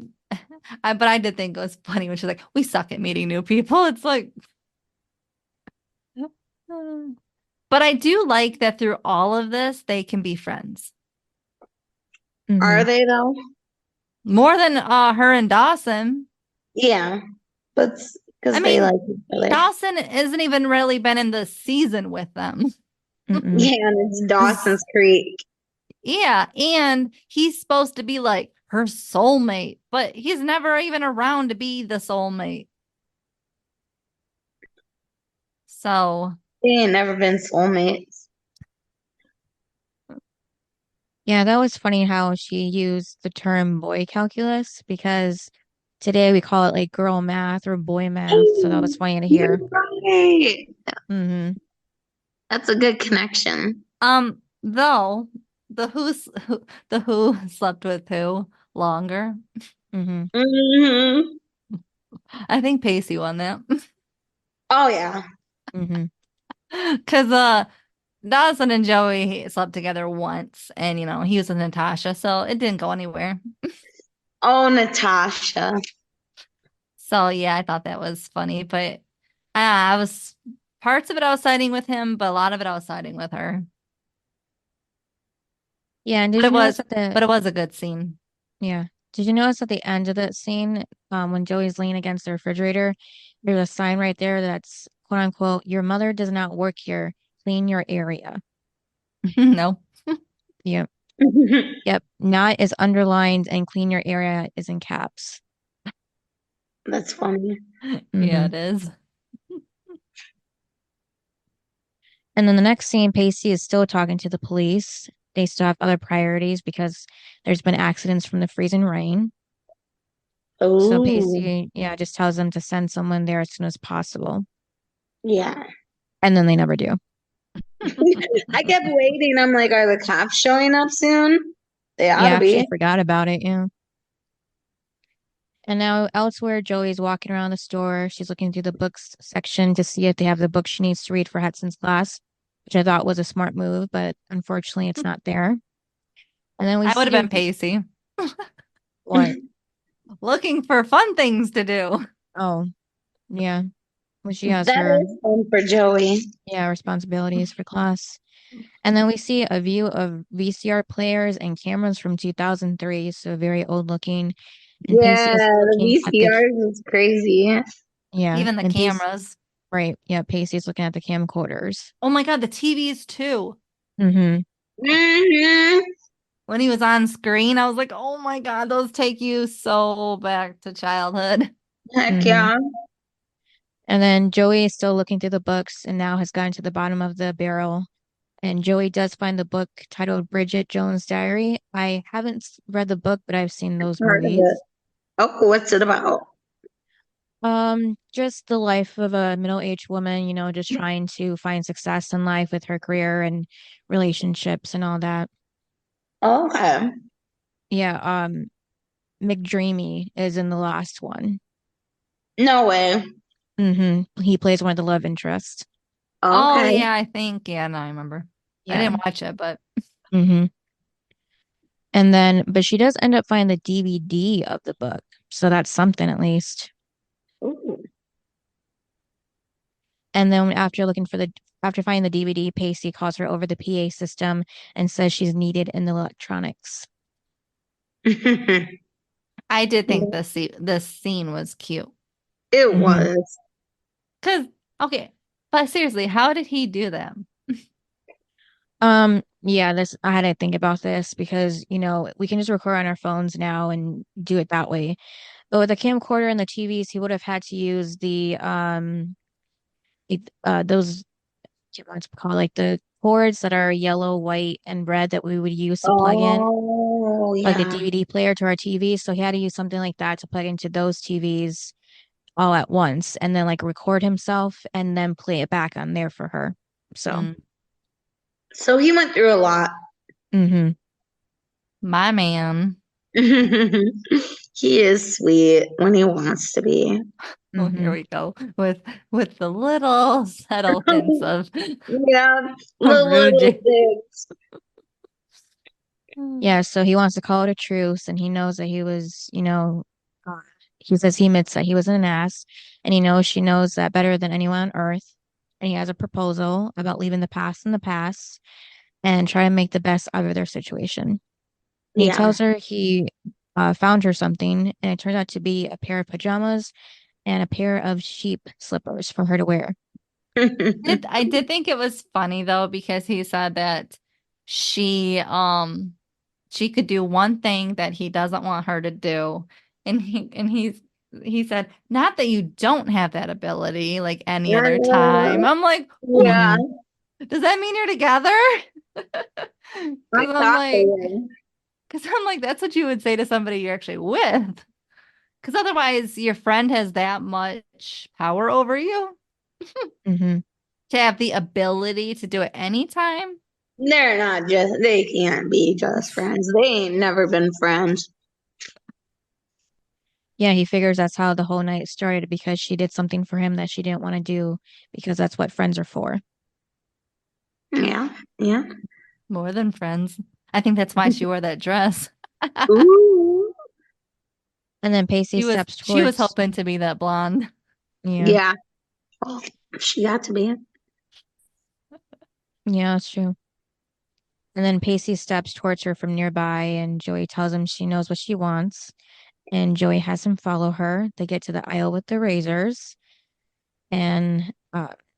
did think it was funny when she's like, we suck at meeting new people. It's like but I do like that through all of this, they can be friends. Mm-hmm. Are they though? More than her and Dawson. Yeah. But because I they mean, like each other. Dawson isn't even really been in the season with them. Mm-mm. Yeah, and it's Dawson's Creek. Yeah, and he's supposed to be like her soulmate, but he's never even around to be the soulmate. So, They ain't never been soulmates. Yeah, that was funny how she used the term boy calculus because today we call it like girl math or boy math. So that was funny to hear. You're right. Mm-hmm. That's a good connection. though the who slept with who longer. Mm-hmm. Mm-hmm. I think Pacey won that. Oh yeah. Mm-hmm. Because Dawson and Joey slept together once, and he was with Natasha, so it didn't go anywhere. Oh, Natasha. So yeah, I thought that was funny, but I was parts of it I was siding with him, but a lot of it I was siding with her. Yeah, and But did you it notice was at but it was a good scene. yeah. Did you notice at the end of that scene, when Joey's leaning against the refrigerator, there's a sign right there that's quote unquote, your mother does not work here. Clean your area. No. Yep. Yep. Not is underlined and clean your area is in caps. That's funny. Yeah, Mhm. it is. And then the next scene, Pacey is still talking to the police. They still have other priorities because there's been accidents from the freezing rain. So Oh, Pacey, yeah, just tells them to send someone there as soon as possible. yeah. And then they never do. I kept waiting. I'm like, are the cops showing up soon? They ought Yeah, to she be. forgot about it, yeah. And now elsewhere, Joey's walking around the store. She's looking through the books section to see if they have the book she needs to read for Hudson's class, which I thought was a smart move, but unfortunately it's not there. And then we I would have see been Pacey. what? Looking for fun things to do. Oh, yeah. when she has That her, is fun for Joey. responsibilities for class. And then we see a view of VCR players and cameras from 2003, so very old looking. And Yeah, Pacey is the looking at the, VCRs is crazy. yeah, Even the and Pacey, cameras. right, yeah, Pacey's looking at the camcorders. Oh my God, the TVs too. Mm-hmm. Hmm. When he was on screen, I was like, oh my God, those take you so back to childhood. Heck Mm-hmm. yeah. And then Joey is still looking through the books and now has gotten to the bottom of the barrel. And Joey does find the book titled Bridget Jones' Diary. I haven't read the book, but I've seen those Heard of it. movies. Oh, what's it about? Just the life of a middle-aged woman, just trying to find success in life with her career and relationships and all that. Okay. Yeah, McDreamy is in the last one. No way. He plays one of the love interests. Oh Okay. yeah, I think. Yeah, no, I remember. I Yeah. didn't watch it, but Mm-hmm. And then, but she does end up finding the DVD of the book. So that's something at least. Ooh. And then after finding the DVD, Pacey calls her over the PA system and says she's needed in the electronics. It I did think this scene was cute. Mhm. was. Cause okay, but seriously, how did he do that? Yeah, this I had to think about this because, we can just record on our phones now and do it that way. But with the camcorder and the TVs, he would have had to use those what's it called, like the cords that are yellow, white, and red that we would use to plug in, Oh, like the yeah. DVD player to our TV. So he had to use something like that to plug into those TVs all at once and then like record himself and then play it back on there for her. So, Mm, So he went through a lot. mm-hmm, my man. He is sweet when he wants to be. Oh, here mm-hmm. we go with the little subtle hints of Yeah, the of little rude. things. Yeah, so he wants to call it a truce and he knows that he was, he says he admits that he was an ass and he knows she knows that better than anyone on earth. And he has a proposal about leaving the past in the past and try to make the best out of their situation. And he Yeah. tells her he found her something, and it turns out to be a pair of pajamas and a pair of sheep slippers for her to wear. I did think it was funny though because he said that she she could do one thing that he doesn't want her to do. And he said, not that you don't have that ability like any other time. I'm like, what? Yeah, Hmm. Does that mean you're together? I Because I'm thought they like, were. that's what you would say to somebody you're actually with. Because otherwise, your friend has that much power over you Hmm. to have the ability to do it anytime. They're not just, they can't be just friends. They ain't never been friends. Yeah, he figures that's how the whole night started because she did something for him that she didn't want to do because that's what friends are for. Yeah, yeah. More than friends. I think that's why she wore that dress. Ooh. And then Pacey steps She was towards, hoping to be that blonde. yeah, Yeah. Oh, she got to be. yeah, that's true. And then Pacey steps towards her from nearby, and Joey tells him she knows what she wants. And Joey has him follow her. They get to the aisle with the razors, and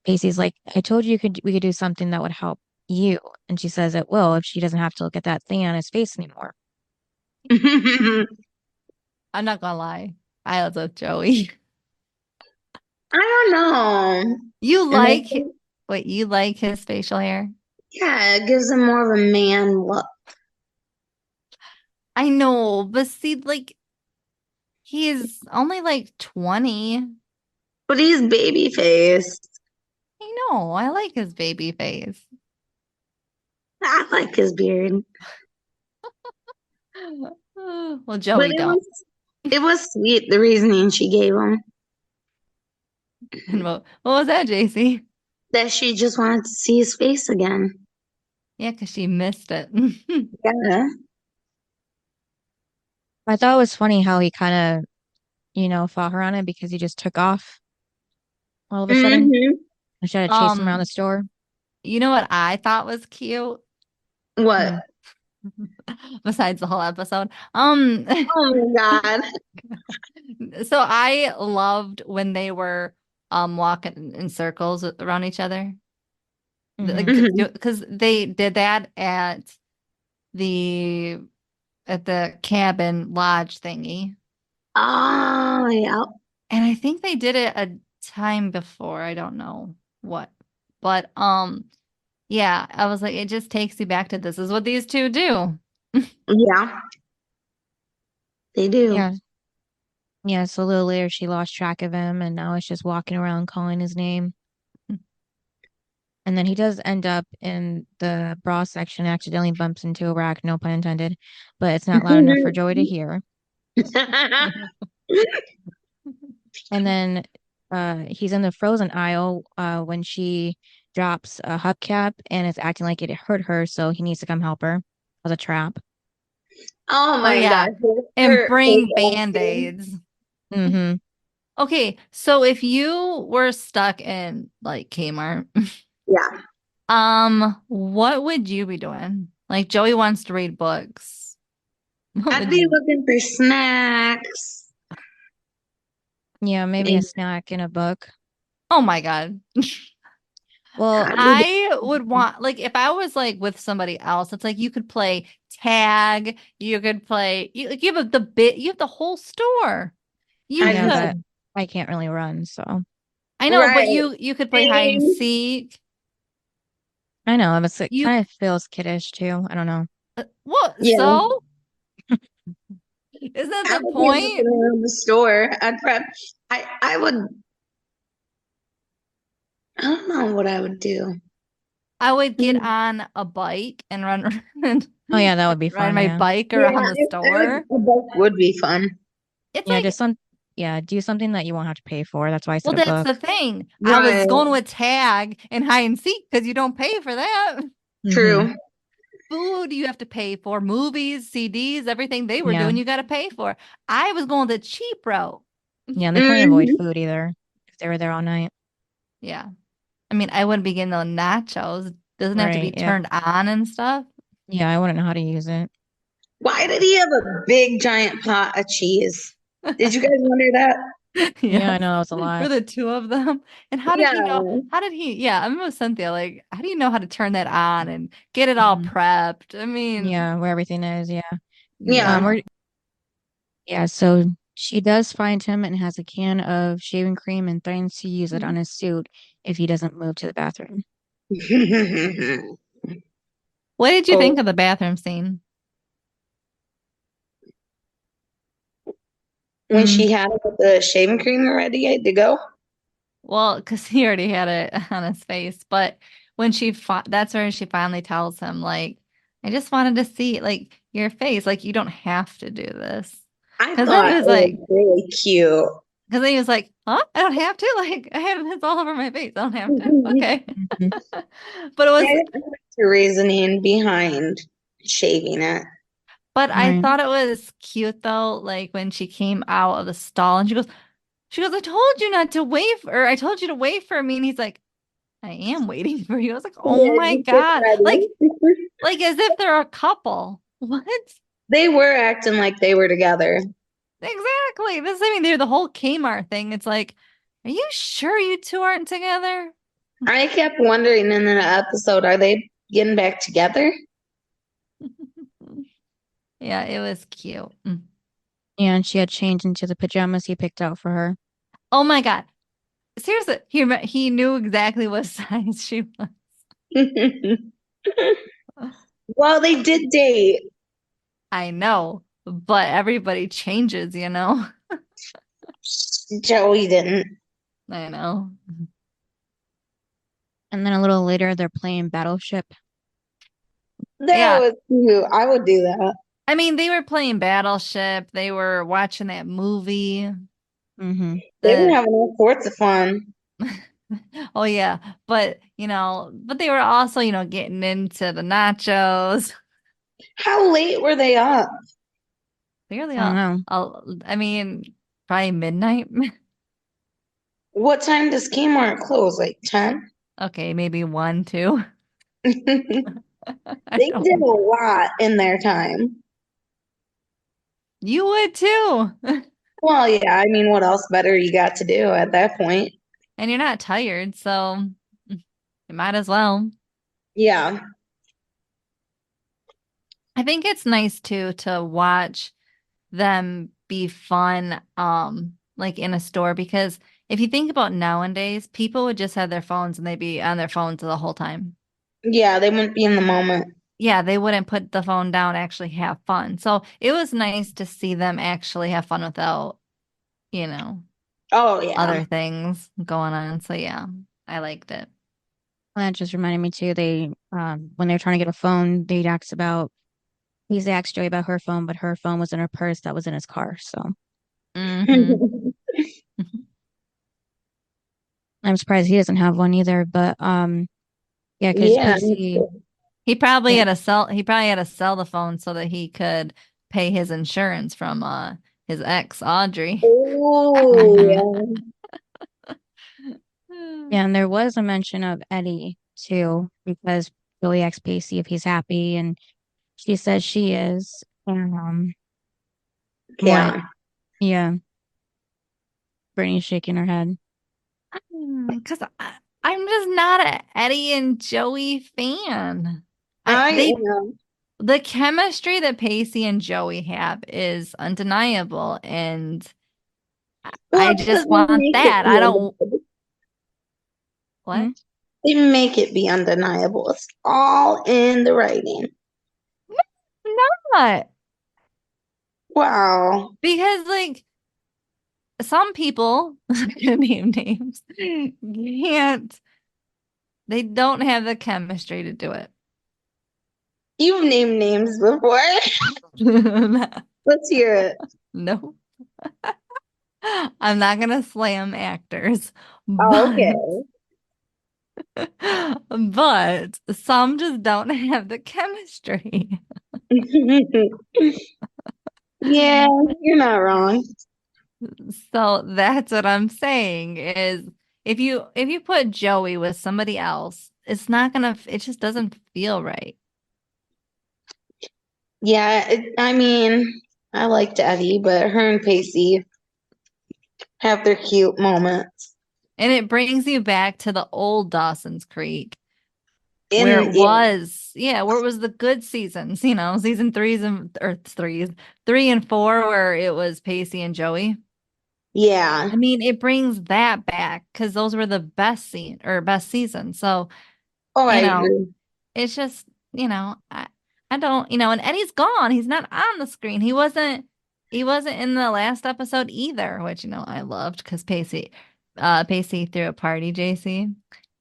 Pacey's like, "I told you we could do something that would help you." And she says it will if she doesn't have to look at that thing on his face anymore. I I'm not gonna lie. I was with Joey. don't know. You And I like think, wait, you like his facial hair? yeah, it gives him more of a man look. I know, but see, like he's only like 20. But he's baby faced. I know, I like his baby face. I like his beard. Well, But Joey it don't. was sweet the reasoning she gave him. And what was that, Jaycee? That she just wanted to see his face again. Yeah, because she missed it. Yeah. I thought it was funny how he kind of, fought her on it because he just took off. all of a sudden Mm-hmm. instead of chasing him around the store. You know what I thought was cute What? besides the whole episode? Oh my God. So I loved when they were walking in circles around each other. Like Mhm. because they did that the at the cabin lodge thingy. Oh, yeah. And I think they did it a time before. I don't know what. But yeah, I was like, it just takes you back to this is what these two do. Yeah, they do. Yeah. Yeah. So a little later, she lost track of him and now it's just walking around calling his name. And then he does end up in the bra section, accidentally bumps into a rack, no pun intended, but it's not loud enough for Joey to hear. And then he's in the frozen aisle when she drops a hubcap and it's acting like it hurt her, so he needs to come help her as a trap. Oh Oh my yeah. God. And bring band-aids. Mm-hmm. Okay, so if you were stuck in like Kmart, Yeah. what would you be doing? Like Joey wants to read books. What I'd would be you? looking for snacks. Yeah, maybe a Maybe. snack and a book. Oh my God. Well, I'd be- I would want like if I was like with somebody else, it's like you could play tag, you could play you have you have the whole store. You yeah, but could. I can't really run, so I know, but Right. you could play hide and Same. seek. I know, but it You kind of feels kiddish too. I don't know. what? Yeah. So isn't that I the would be looking point? around the store. I would, I don't know what I would do. I would get Mm. on a bike and run and Oh yeah, that would be ride fun. my Yeah, bike Yeah, around the store. a book would be fun. It's yeah, just like, some. Yeah, do something that you won't have to pay for. That's why I well, said a that's the book. thing. I was Right. going with tag and hide and seek because you don't pay for that. Mm-hmm. True. Food you have to pay for, movies, CDs, everything they were Yeah, doing, you got to pay for. I was going the cheap route. yeah, and they couldn't avoid Hmm. food either if they were there all night. Yeah. I mean, I wouldn't be getting the nachos. Doesn't have to be Right. Yeah. turned on and stuff. Yeah, I wouldn't know how to use it. Why did he have a big giant pot of cheese? Did you guys wonder that? Yeah, I Yes. know that was a For lot. the two of them. And how did he know? Yeah. How did he? Yeah, I'm with Cynthia. Like, how do you know how to turn that on and get it all Mhm. prepped? I mean, Yeah, where everything is. Yeah. yeah. Yeah. We're yeah. So she does find him and has a can of shaving cream and threatens to use it on his suit if he doesn't move to the bathroom. What did you think Oh, of the bathroom scene? when Mm, she had the shaving cream ready to go. Well, because he already had it on his face, but when that's where she finally tells him, like, I just wanted to see like your face, like you don't have to do this. I Because then he thought it was was like, really cute. because then he was like, huh? I don't have to. Like, I have this all over my face. I don't have to. Okay. mhm. But it was, I liked the reasoning behind shaving it. but I Right. thought it was cute though, like when she came out of the stall and she goes, I told you not to wait for, or I told you to wait for me. And he's like, I am waiting for you. I was like, oh Yeah, my you get God. ready. Like as if they're a couple. What? They were acting like they were together. Exactly. This, I mean, they're the whole Kmart thing. It's like, are you sure you two aren't together? I kept wondering in the episode, are they getting back together? Yeah, it was cute. And she had changed into the pajamas he picked out for her. Oh my God. Seriously, he knew exactly what size she was. Well, they did date. I know, but everybody changes, you know? Joey didn't. I know. And then a little later, they're playing Battleship. That Yeah. was cute. I would do that. I mean, they were playing Battleship. They were watching that movie. Mm-hmm. They were The having all sorts of fun. Oh yeah, but but they were also, getting into the nachos. How late were they up? Clearly, I don't know. I mean, probably midnight. What time does Kmart close? Like 10? Okay, maybe 1, 2. They I don't did a know. lot in their time. You would too. Well, yeah, I mean, what else better you got to do at that point? And you're not tired, so you might as well. Yeah. I think it's nice too to watch them be fun, like in a store because if you think about nowadays, people would just have their phones and they'd be on their phones the whole time. Yeah, they wouldn't be in the moment. Yeah, they wouldn't put the phone down, actually have fun. So it was nice to see them actually have fun without, you know, Oh, yeah. other things going on. So yeah, I liked it. That just reminded me too. They when they were trying to get a phone, they asked Joey about her phone, but her phone was in her purse that was in his car. So Hmm. I'm surprised he doesn't have one either. But yeah, because Yeah, me Pacey, too. yeah, He probably had to sell the phone so that he could pay his insurance from his ex, Audrey. hmm Oh, yeah, and there was a mention of Eddie too, because Joey asked Pacey if he's happy, and she says she is. And what? yeah. Yeah, Brittany's shaking her head. Because I'm just not a Eddie and Joey fan. I I they am. The chemistry that Pacey and Joey have is undeniable, and Well, I because just want that. I don't Hmm? what? they make it be undeniable. It's all in the writing. Not Wow. because like some people can name names can't they don't have the chemistry to do it. You've named names before. Let's hear it. No, I'm not gonna slam actors, Oh, but okay. but some just don't have the chemistry. Yeah, you're not wrong. So that's what I'm saying is if you put Joey with somebody else, it just doesn't feel right. Yeah, I mean, I liked Eddie, but her and Pacey have their cute moments. And it brings you back to the old Dawson's Creek where it In yeah, was, yeah, where it was the good seasons, season threes, 3 and 4, where it was Pacey and Joey. yeah. I mean, it brings that back because those were the best seasons. So, Oh, I you know, agree. it's just, I don't, and Eddie's gone. He's not on the screen. He wasn't in the last episode either, which, I loved because Pacey threw a party, Jaycee,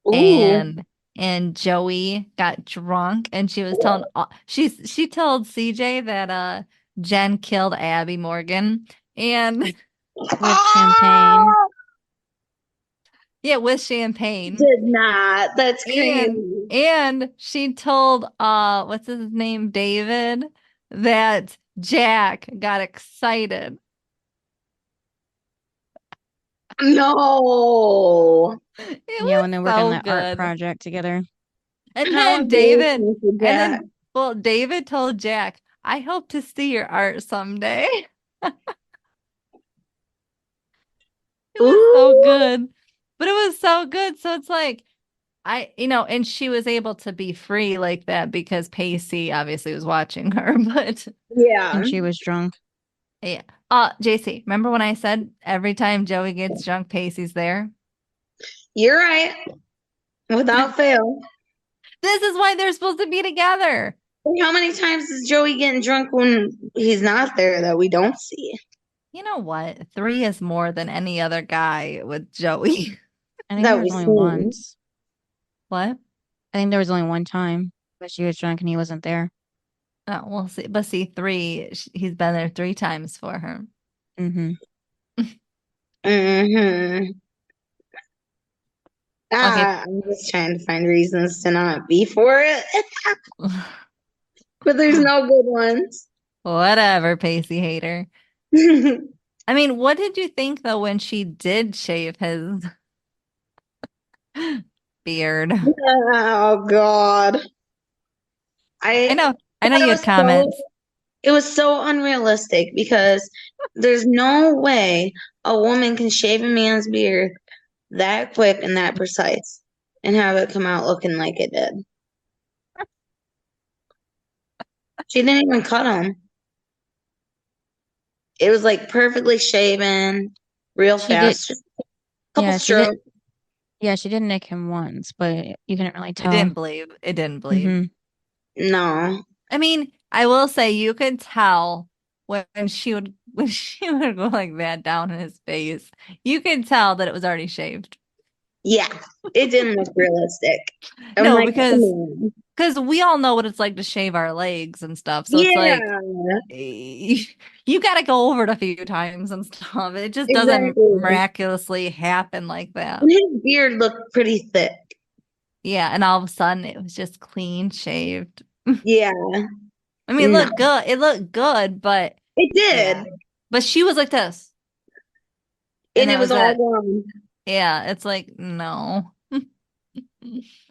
Ooh. and Joey got drunk and she was telling she told CJ that Jen killed Abby Morgan and With champagne. Oh, yeah, with champagne. did not. That's And crazy. and she told what's his name, David, that Jack got excited. No. It Yeah, was when they work on so that art good. project together. And How then David, embarrassing for and Jack. then well, David told Jack, I hope to see your art someday. It was so Ooh. good. But it was so good. So it's like and she was able to be free like that because Pacey obviously was watching her, but Yeah. And she was drunk. yeah. JC, remember when I said every time Joey gets drunk, Pacey's there? You're right. Without fail. This is why they're supposed to be together. How many times is Joey getting drunk when he's not there that we don't see? You know what? 3 is more than any other guy with Joey. I think there That we was only see. once. What? I think there was only one time that she was drunk and he wasn't there. Oh, we'll see. But see, 3, he's been there 3 times for her. Mm-hmm. Mm-hmm. Okay. I'm just trying to find reasons to not be for it, but there's no good ones. Whatever, Pacey hater. I mean, what did you think though when she did shave his Beard. Oh God. I I know. I know thought you had comments. it was so unrealistic because there's no way a woman can shave a man's beard that quick and that precise and have it come out looking like it did. She didn't even cut him. It was like perfectly shaven, real She did. fast. Just a couple Yeah, she did. strokes. Yeah, she did nick him once, but you couldn't really It tell. didn't bleed. It didn't bleed. No. I mean, I will say you could tell when she would go like that down in his face. You could tell that it was already shaved. Yeah. It didn't look realistic. I'm No, like, come because on. we all know what it's like to shave our legs and stuff. So it's like Yeah, you got to go over it a few times and stuff. It just doesn't exactly. miraculously happen like that. And his beard looked pretty thick. Yeah, and all of a sudden it was just clean shaved. Yeah. I mean, it No. looked good. It looked good, but It yeah. did. But she was like this, and And it that was was all it. gone. Yeah, it's like no.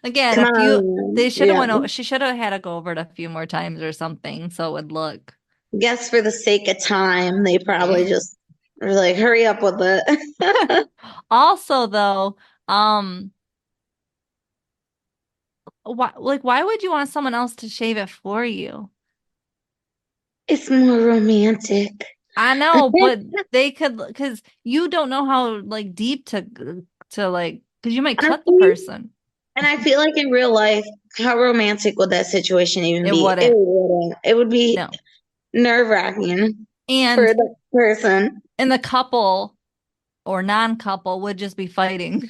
Again, Come if you on. they should have Yeah. went over, she should have had to go over it a few more times or something so it would look. Guess for the sake of time, they probably Yeah. just were like, hurry up with it. Also, though, um, why would you want someone else to shave it for you? It's more romantic. I know, but they could because you don't know how like deep to like because you might I cut the feel, person. and I feel like in real life, how romantic would that situation even It be? It wouldn't. wouldn't. It would be No. nerve-wracking for And the person. the couple or non-couple would just be fighting.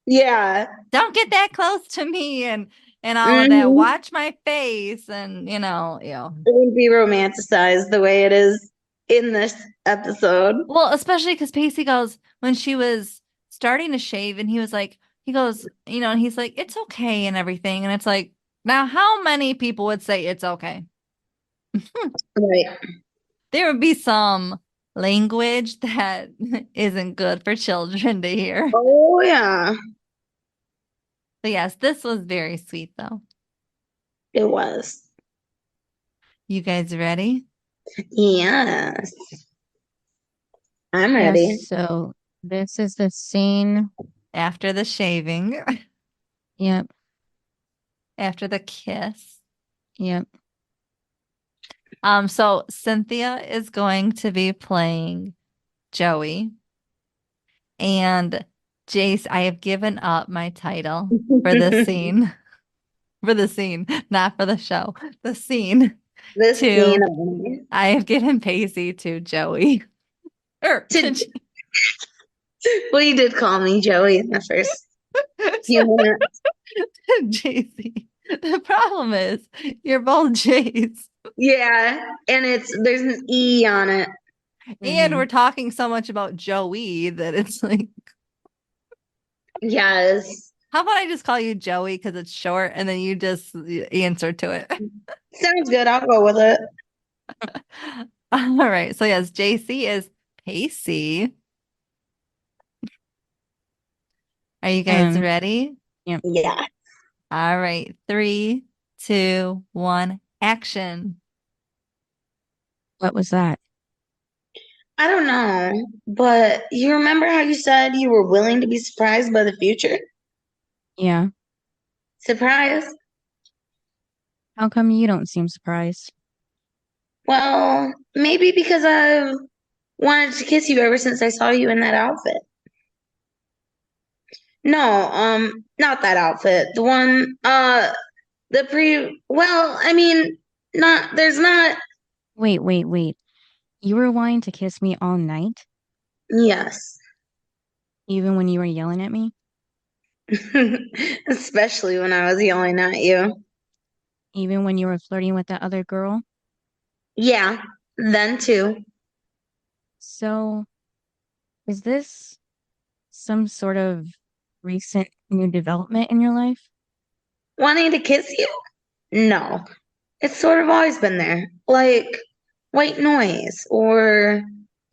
Yeah. Don't get that close to me and all of that. Hmm. Watch my face and It wouldn't be romanticized the way it is in this episode. Well, especially because Pacey goes when she was starting to shave and he goes, and he's like, it's okay and everything. And it's like, now how many people would say it's okay? Right. There would be some language that isn't good for children to hear. Oh, yeah. But yes, this was very sweet though. It was. You guys ready? Yes. I'm Yes, ready. so this is the scene. After the shaving, Yep, after the kiss. yep. So Cynthia is going to be playing Joey. And Jace, I have given up my title for this scene. For the scene, not for the show. The scene This scene. to I have given Pacey to Joey. Or To, well, you did call me Joey in the first few minutes. Jaycee. The problem is you're both Jays. Yeah, and there's an E on it. And Mhm. we're talking so much about Joey that it's like, Yes. how about I just call you Joey because it's short and then you just answer to it? Sounds good. I'll go with it. All right. So yes, Jaycee is Pacey. Are you guys ready? Yep. Yeah. All right. 3, 2, 1, action. What was that? I don't know, but you remember how you said you were willing to be surprised by the future? Yeah. Surprise? How come you don't seem surprised? Well, maybe because I've wanted to kiss you ever since I saw you in that outfit. No, not that outfit. The one, well, I mean, there's not, Wait. You were wanting to kiss me all night, yes. even when you were yelling at me? Especially when I was yelling at you. Even when you were flirting with that other girl? Yeah, then too. So, is this some sort of recent new development in your life? Wanting to kiss you? No. It's sort of always been there. Like white noise or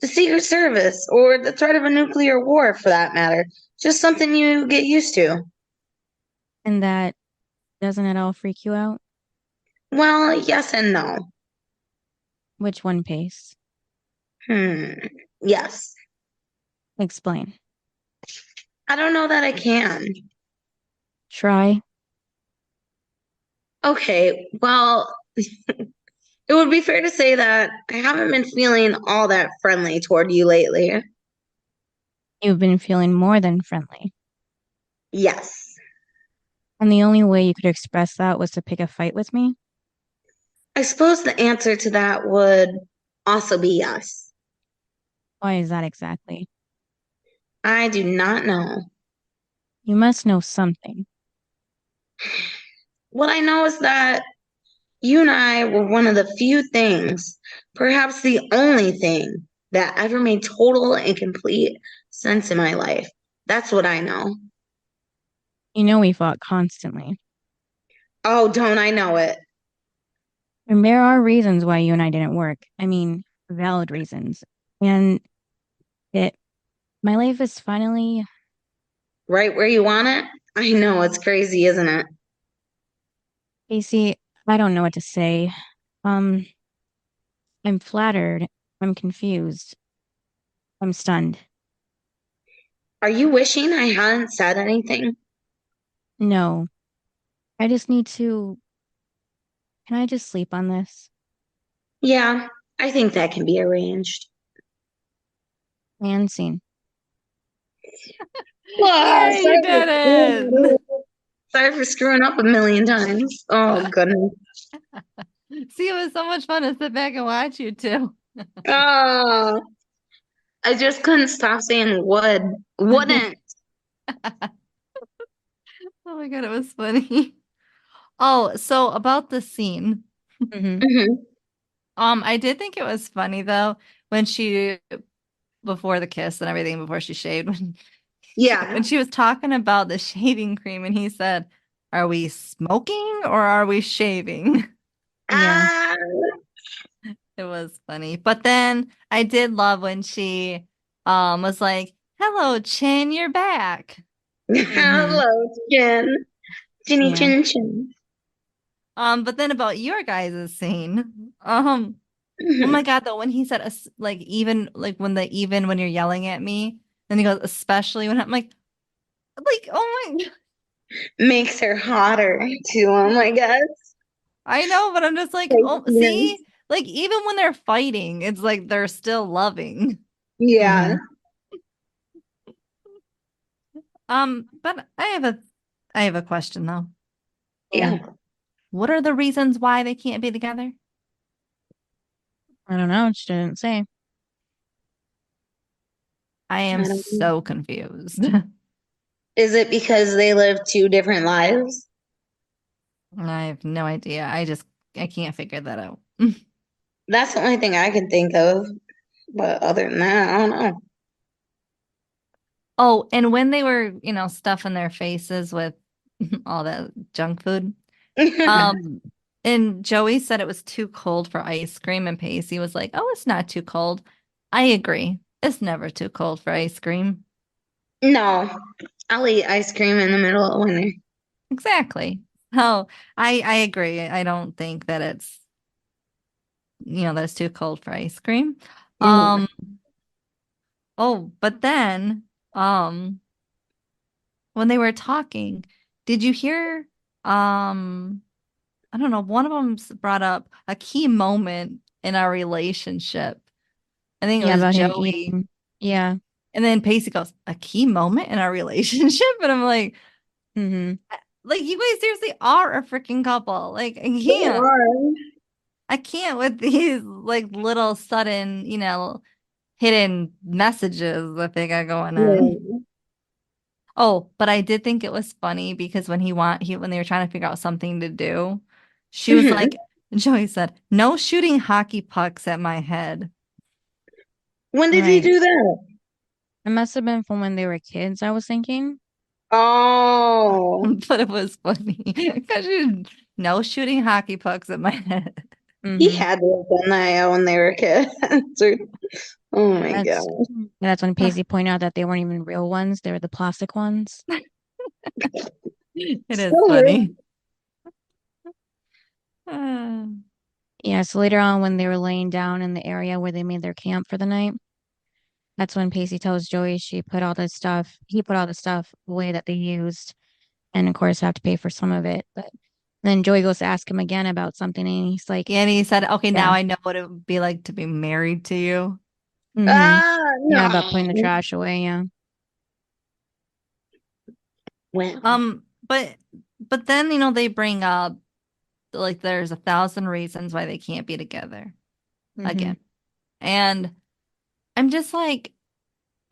the Secret Service or the threat of a nuclear war for that matter. Just something you get used to. And that doesn't at all freak you out? Well, yes and no. Which one, Pace? Yes. Explain. I don't know that I can. Try. Okay, well, it would be fair to say that I haven't been feeling all that friendly toward you lately. You've been feeling more than friendly. Yes. And the only way you could express that was to pick a fight with me? I suppose the answer to that would also be yes. Why is that exactly? I do not know. You must know something. What I know is that you and I were one of the few things, perhaps the only thing, that ever made total and complete sense in my life. That's what I know. You know we fought constantly. Oh, don't I know it? And there are reasons why you and I didn't work. I mean, valid reasons. And it, my life is finally, Right where you want it? I know, it's crazy, isn't it? Casey, I don't know what to say. Um, I'm flattered. I'm confused. I'm stunned. Are you wishing I hadn't said anything? No, I just need to, can I just sleep on this? Yeah, I think that can be arranged. And scene. Wow, Yay, you did it! sorry for screwing up a million times. Oh, goodness. See, it was so much fun to sit back and watch you two. Oh, I just couldn't stop saying would. Wouldn't. Oh my God, it was funny. Oh, so about the scene. Mm-hmm. Mhm. I did think it was funny though when she before the kiss and everything before she shaved Yeah. when she was talking about the shaving cream and he said, "Are we smoking or are we shaving?" Yeah. Ah, It was funny. But then I did love when she was like, "Hello, Chin, you're back." Mm-hmm. hello, Jen. Chinny Yeah. chin chin. But then about your guys' scene, oh Mhm. my God, though, when he said, like, even, like, even when you're yelling at me, then he goes, especially when I'm oh my, Makes her hotter too. Oh my God. I know, but I'm just like, oh, Yes. see, like, even when they're fighting, it's like they're still loving. Yeah. Mm-hmm. But I have a question though. Yeah. Yeah. What are the reasons why they can't be together? I don't know. She didn't say. I I am don't know. so confused. Is it because they live two different lives? I have no idea. I can't figure that out. That's the only thing I can think of. But other than that, I don't know. Oh, and when they were, stuffing their faces with all that junk food, um, and Joey said it was too cold for ice cream, and Pacey was like, "Oh, it's not too cold." I agree. It's never too cold for ice cream. No, I'll eat ice cream in the middle of winter. Exactly. Oh, I agree. I don't think that that it's too cold for ice cream. No. Um, oh, but then, um, when they were talking, did you hear, um, I don't know, one of them brought up a key moment in our relationship. I think it Yeah, was about him Joey. eating. Yeah. And then Pacey goes, a key moment in our relationship? And I'm Mm-hmm. like, you guys seriously are a freaking couple. Like, They are. I can't with these like little sudden, hidden messages that they got going on. Yeah. Oh, but I did think it was funny because when they were trying to figure out something to do, she was Mhm. like, Joey said, "No shooting hockey pucks at my head." When did he Right. do that? It must have been from when they were kids, I was thinking. Oh, But it was funny because no shooting hockey pucks at my head. he Mm-hmm. had to have done that when they were kids. Oh my That's God. that's when Paisley pointed out that they weren't even real ones. They were the plastic ones. It is So weird. funny. Uh, Yeah, so later on when they were laying down in the area where they made their camp for the night, that's when Pacey tells Joey he put all the stuff away that they used, and of course have to pay for some of it. But then Joey goes to ask him again about something, and he's like, and he said, okay, now yeah, I know what it would be like to be married to you. mm-hmm. Yeah, about putting the No. trash away, yeah. Well, But then, they bring up like there's 1,000 reasons why they can't be together Mm-hmm. again. And I'm just like,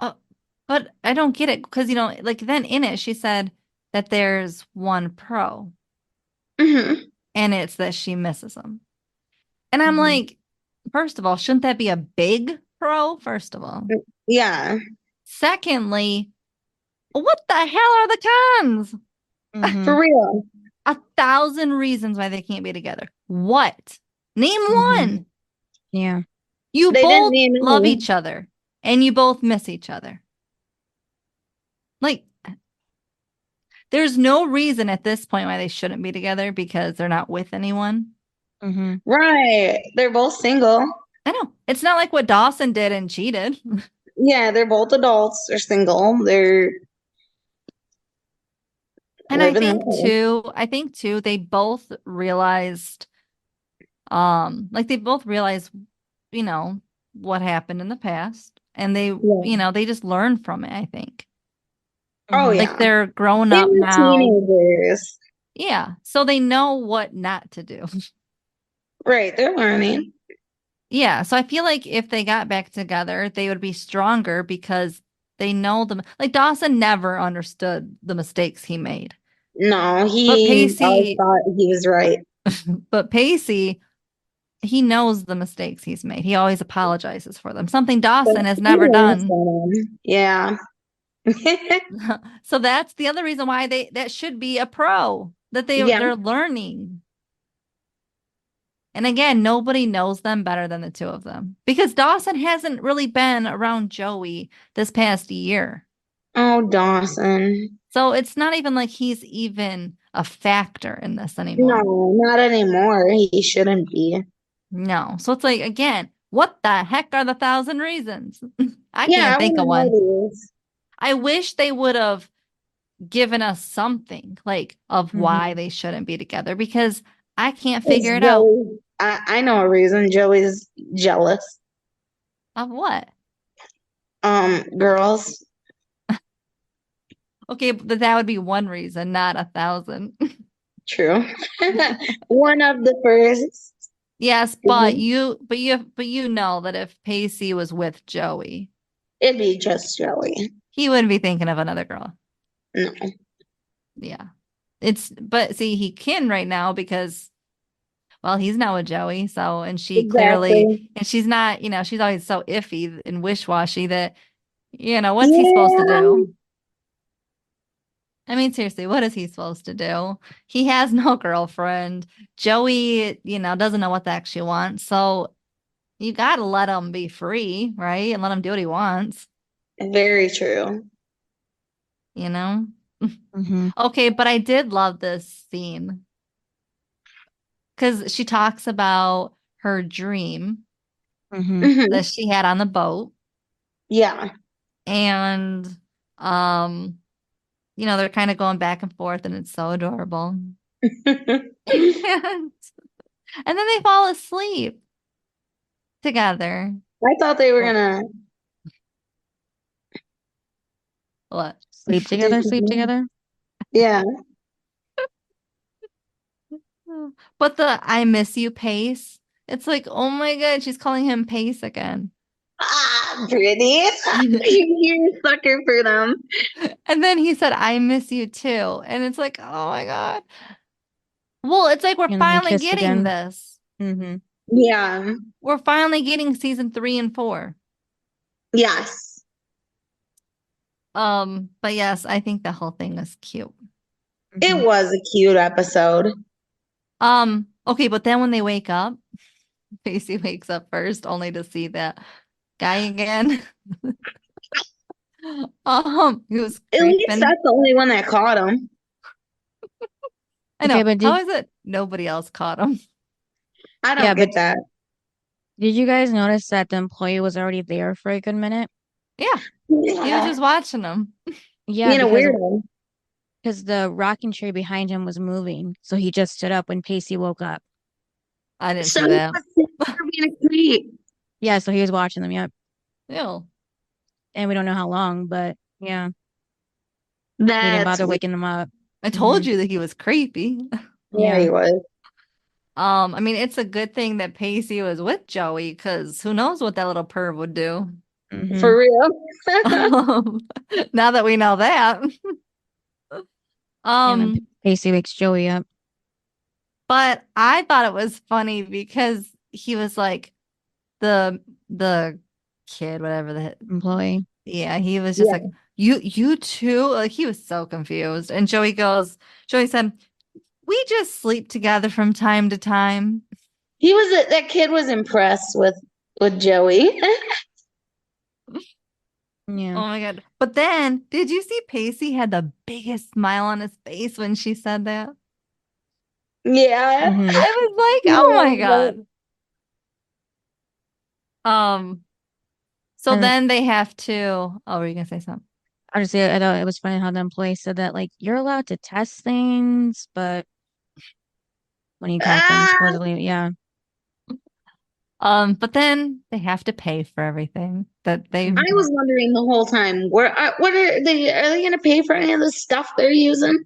oh, but I don't get it because, like then in it, she said that there's one pro mhm. and it's that she misses him. And I'm Mm-hmm. like, first of all, shouldn't that be a big pro? First of all. Yeah. Secondly, what the hell are the cons? Mm-hmm. For real. 1,000 reasons why they can't be together. What? Name Mm-hmm. one. Yeah. You They didn't both name love any. each other and you both miss each other. Like, there's no reason at this point why they shouldn't be together because they're not with anyone. Mm-hmm. Right. They're both single. I know. It's not like what Dawson did and cheated. Yeah, they're both adults. They're single. They're And I living think life. too, they both realized, like they both realized, you know, what happened in the past. And they, Yeah. they just learned from it, I think. Oh, Mm-hmm. Like yeah. they're grown They up were now. teenagers. Yeah. So they know what not to do. Right. They're learning. Yeah, so I feel like if they got back together, they would be stronger because they know them. Like Dawson never understood the mistakes he made. No, But he always Pacey, thought he was right. but Pacey, he knows the mistakes he's made. He always apologizes for them. Something But Dawson has he never learns done. from him. Yeah. So that's the other reason why that should be a pro that Yeah. they're learning. And again, nobody knows them better than the two of them because Dawson hasn't really been around Joey this past year. Oh, Dawson. So it's not even like he's even a factor in this anymore. No, not anymore. He shouldn't be. No. So it's like, again, what the heck are the 1,000 reasons? I Yeah, can't I think of want one. to know these. I wish they would have given us something like of why Mm-hmm. they shouldn't be together because I can't It's figure it out. Joey. I know a reason. Joey's jealous. Of what? Girls. Okay, but that would be one reason, not 1,000. True. One of the first. Yes, but Mhm. you know that if Pacey was with Joey, It'd be just Joey. he wouldn't be thinking of another girl. No. Yeah. But see, he can right now because, well, he's now with Joey. So, and she clearly, Exactly. and she's not, she's always so iffy and wish-washy that, what's he supposed to Yeah. do? I mean, seriously, what is he supposed to do? He has no girlfriend. Joey, doesn't know what the heck she wants. So you got to let him be free, right? And let him do what he wants, Very true. you know? Mm-hmm. Okay, but I did love this scene because she talks about her dream Mm-hmm. Hmm. that she had on the boat. Yeah. And they're kind of going back and forth and it's so adorable. And, and then they fall asleep together. I thought they were What? gonna What? Sleep do together, sleep something. together. Yeah. But the I miss you pace. It's like, oh my God, she's calling him Pace again. Ah, Brittany. You're a sucker for them. And then he said, I miss you too. And it's like, oh my God. Well, it's like we're And then they finally kissed getting again. this. Mm-hmm. Yeah. We're finally getting season 3 and 4. Yes. But yes, I think the whole thing is cute. It Mm-hmm. was a cute episode. Okay, but then when they wake up, Pacey wakes up first only to see that guy again. He was At least creeping. that's the only one that caught him. I know. Okay, but How is it nobody else caught him? I Yeah, don't get that. did you guys notice that the employee was already there for a good minute? Yeah, he was just watching him. Yeah, Being a because weirdo. the rocking chair behind him was moving, so he just stood up when Pacey woke up. I didn't So see he that. was being a creep. Yeah, so he was watching them. Yep, Ew. and we don't know how long, but yeah, he didn't That's bother weird. waking them up. I Hmm. told you that he was creepy. Yeah, he Yeah. was. I mean, it's a good thing that Pacey was with Joey because who knows what that little perv would do. Hmm. For real. Um, now that we know that. And then Um, Pacey wakes Joey up. but I thought it was funny because he was like the kid, whatever Employee. yeah, he was just Yeah. like, you too? Like he was so confused. And Joey said, we just sleep together from time to time. That kid was impressed with Joey. Yeah. Oh my God. But then, did you see Pacey had the biggest smile on his face when she said that? Yeah. Hmm. It was like, oh my Yeah. God. Um, so And then they have to, oh, were you gonna say something? honestly, I thought it was funny how the employee said that, like, you're allowed to test things, but when you catch them, Ah, supposedly, yeah. But then they have to pay for everything that they I was wondering the whole time, what are they? Are they going to pay for any of the stuff they're using?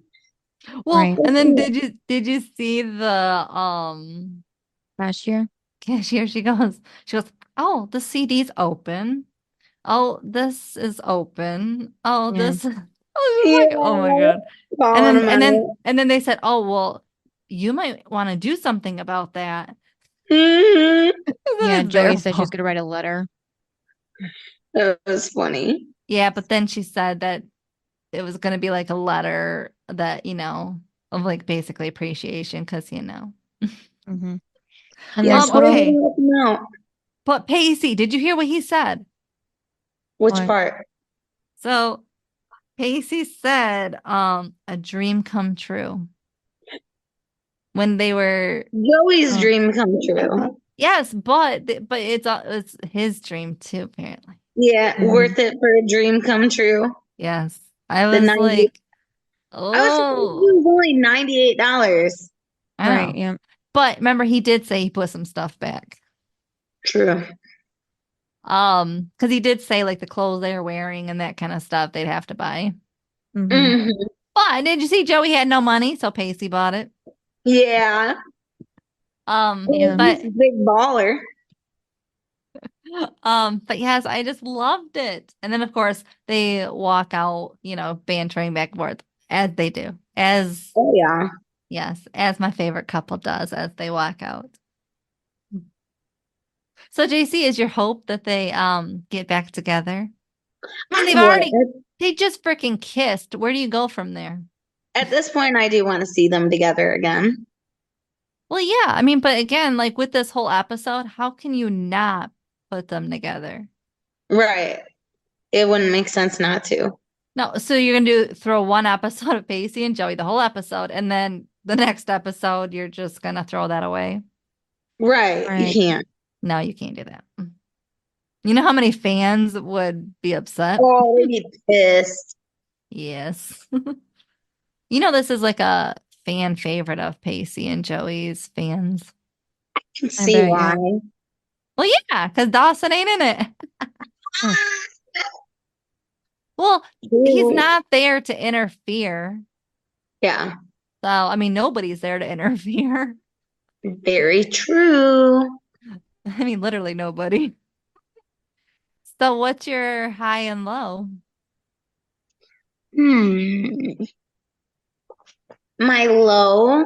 well, Right. and then did you see the Last year. cashier? She goes, oh, the CD's open. Oh, this is open. Oh, Yeah. this I was Yeah, like, oh my God. And calling then them and out. then and then they said, oh, well, you might want to do something about that. Hmm. And then Yeah. it's their Joey said she was fault. going to write a letter. That was funny. Yeah, but then she said that it was going to be like a letter that, of like basically appreciation because, Hmm. And Yeah, their so they're total, Okay. gonna help them out. But Pacey, did you hear what he said? Which what? part? So Pacey said, a dream come true when they were, Joey's Oh, dream come true. yes, but it's his dream too, apparently. Yeah, hmm. worth it for a dream come true. Yes. I The was 90. like, I was surprised it oh, was only $98. I Right. know. Yeah. But remember, he did say he put some stuff back. True. Because he did say like the clothes they were wearing and that kind of stuff they'd have to buy. Hmm. Hmm. But did you see Joey had no money, so Pacey bought it. Yeah. Yeah. But He's a big baller. but yes, I just loved it. And then of course they walk out, bantering back and forth as they do. As Oh yeah. yes, as my favorite couple does as they walk out. So JC, is your hope that they get back together? I mean, I would. they just freaking kissed. Where do you go from there? At this point, I do want to see them together again. Well, yeah, I mean, but again, like with this whole episode, how can you not put them together? Right. It wouldn't make sense not to. No, so you're gonna throw one episode of Pacey and Joey, the whole episode, and then the next episode, you're just gonna throw that away. Right. You Right. can't. No, you can't do that. You know how many fans would be upset? Oh, they'd be pissed. Yes. This is like a fan favorite of Pacey and Joey's fans. I can I see bet. why. Yeah. Well, yeah, because Dawson ain't in it. Hmm. Well, he's Ew. not there to interfere. Yeah. So, I mean, nobody's there to interfere. Very true. I mean, literally nobody. So, what's your high and low? Hmm. My low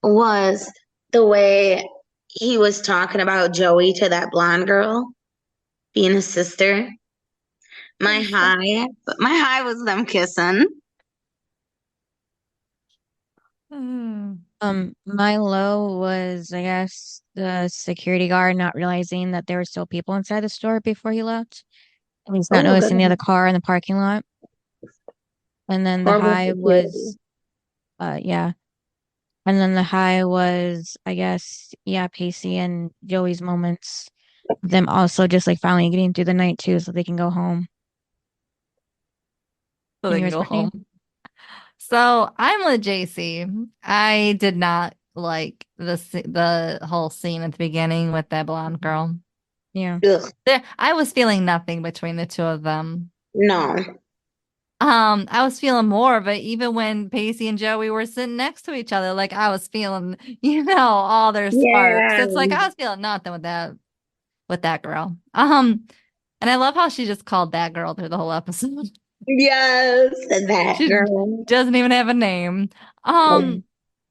was the way he was talking about Joey to that blonde girl being his sister. My high was them kissing. Hmm. My low was, I guess, the security guard not realizing that there were still people inside the store before he left. And he's not Oh, noticing the God. other car in the parking lot. And then the Horrible high security. was, yeah, And then the high was, I guess, yeah, Pacey and Joey's moments. Them also just like finally getting through the night too, so they can go home. So And they can yours, go Brittany? home. So I'm with Jaycee. I did not like the whole scene at the beginning with that blonde girl. Yeah. Ugh, I was feeling nothing between the two of them. no. I was feeling more, but even when Pacey and Joey were sitting next to each other, like I was feeling, all their sparks. Yeah. It's like I was feeling nothing with that girl. And I love how she just called that girl through the whole episode. Yes. That She girl. doesn't even have a name. Um,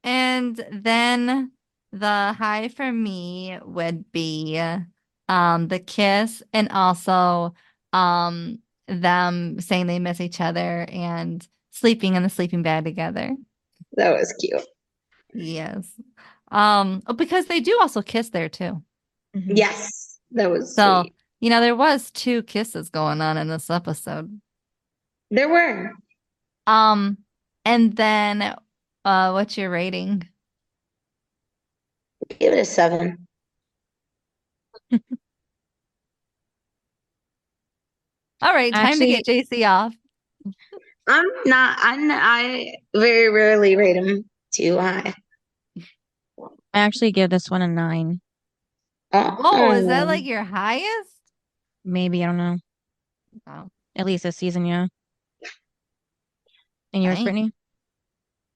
And then the high for me would be the kiss and also them saying they miss each other and sleeping in the sleeping bag together. that was cute. Yes. Because they do also kiss there too. Mhm. Yes. That was So, sweet. there was two kisses going on in this episode. There were. Um, and then what's your rating? Give it a 7. All right, time to Actually, get JC off. I very rarely rate him too high. I actually give this one a 9. Whoa, is that Oh, like your highest? Maybe, I don't know. Oh, At least this season, yeah. And yours, dang. Brittany?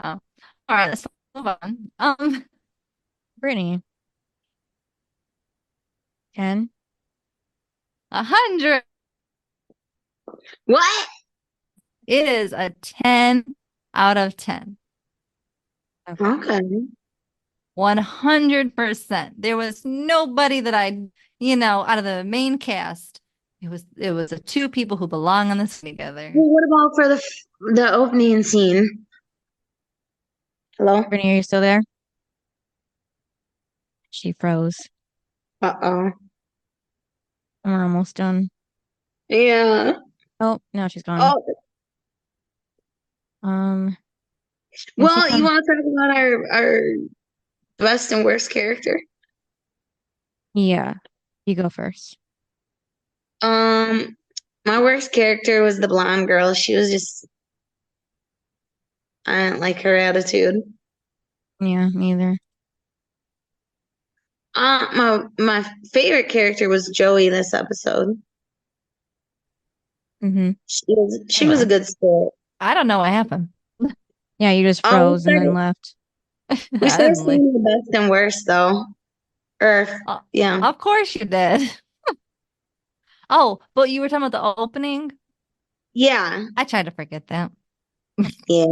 Oh. All right, let's move on. Brittany, 10. 100. what? It is a 10 out of 10. Okay. Okay. 100%. There was nobody that out of the main cast. It was the two people who belong on this together. Well, what about for the opening scene? Hello? Brittany, are you still there? She froze. Uh-oh. And we're almost done. Yeah. Oh, now she's gone. Oh, Um, when she well, you comes, want to talk about our best and worst character? yeah, you go first. Um, my worst character was the blonde girl. She was just, I didn't like her attitude. Yeah, me either. My favorite character was Joey this episode. Mm-hmm. She was a good sport. I don't know what happened. Yeah, you just Um, we froze and then started left. we I started didn't like. seeing the best and worst though. Or Uh, yeah, of course you did. Oh, but you were talking about the opening? yeah, I tried to forget that. yeah.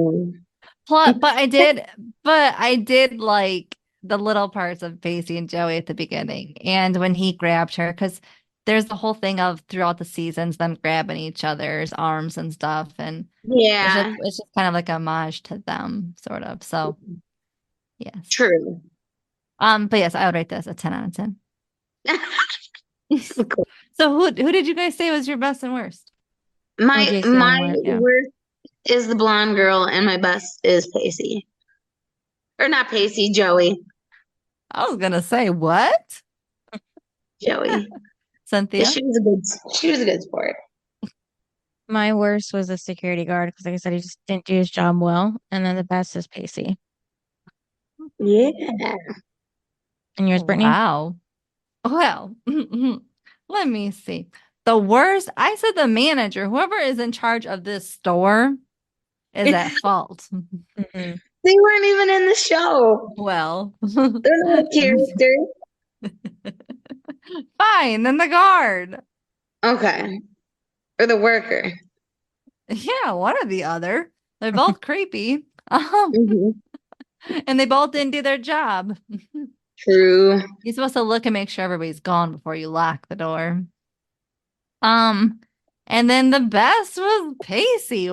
But I did like the little parts of Pacey and Joey at the beginning and when he grabbed her, because there's the whole thing of throughout the seasons them grabbing each other's arms and stuff, and it's just Yeah, it's just kind of like a homage to them, sort of. So yes. true. But yes, I would rate this a 10 out of 10. Cool. So who did you guys say was your best and worst? Oh, My JC only my went, yeah. worst is the blonde girl, and my best is Pacey. Or not Pacey, Joey. I was gonna say what? Joey. Cynthia? She was a good sport. My worst was the security guard because, like I said, he just didn't do his job well. And then the best is Pacey. Yeah. And yours, Brittany? Wow. Well, let me see. The worst, I said the manager, whoever is in charge of this store is at fault. Mm-hmm. They weren't even in the show. Well, They're not a character. fine, then the guard. Okay. Or the worker. Yeah, one or the other. They're both creepy. Hmm. And they both didn't do their job. True. You're supposed to look and make sure everybody's gone before you lock the door. Um, and then the best was Pacey.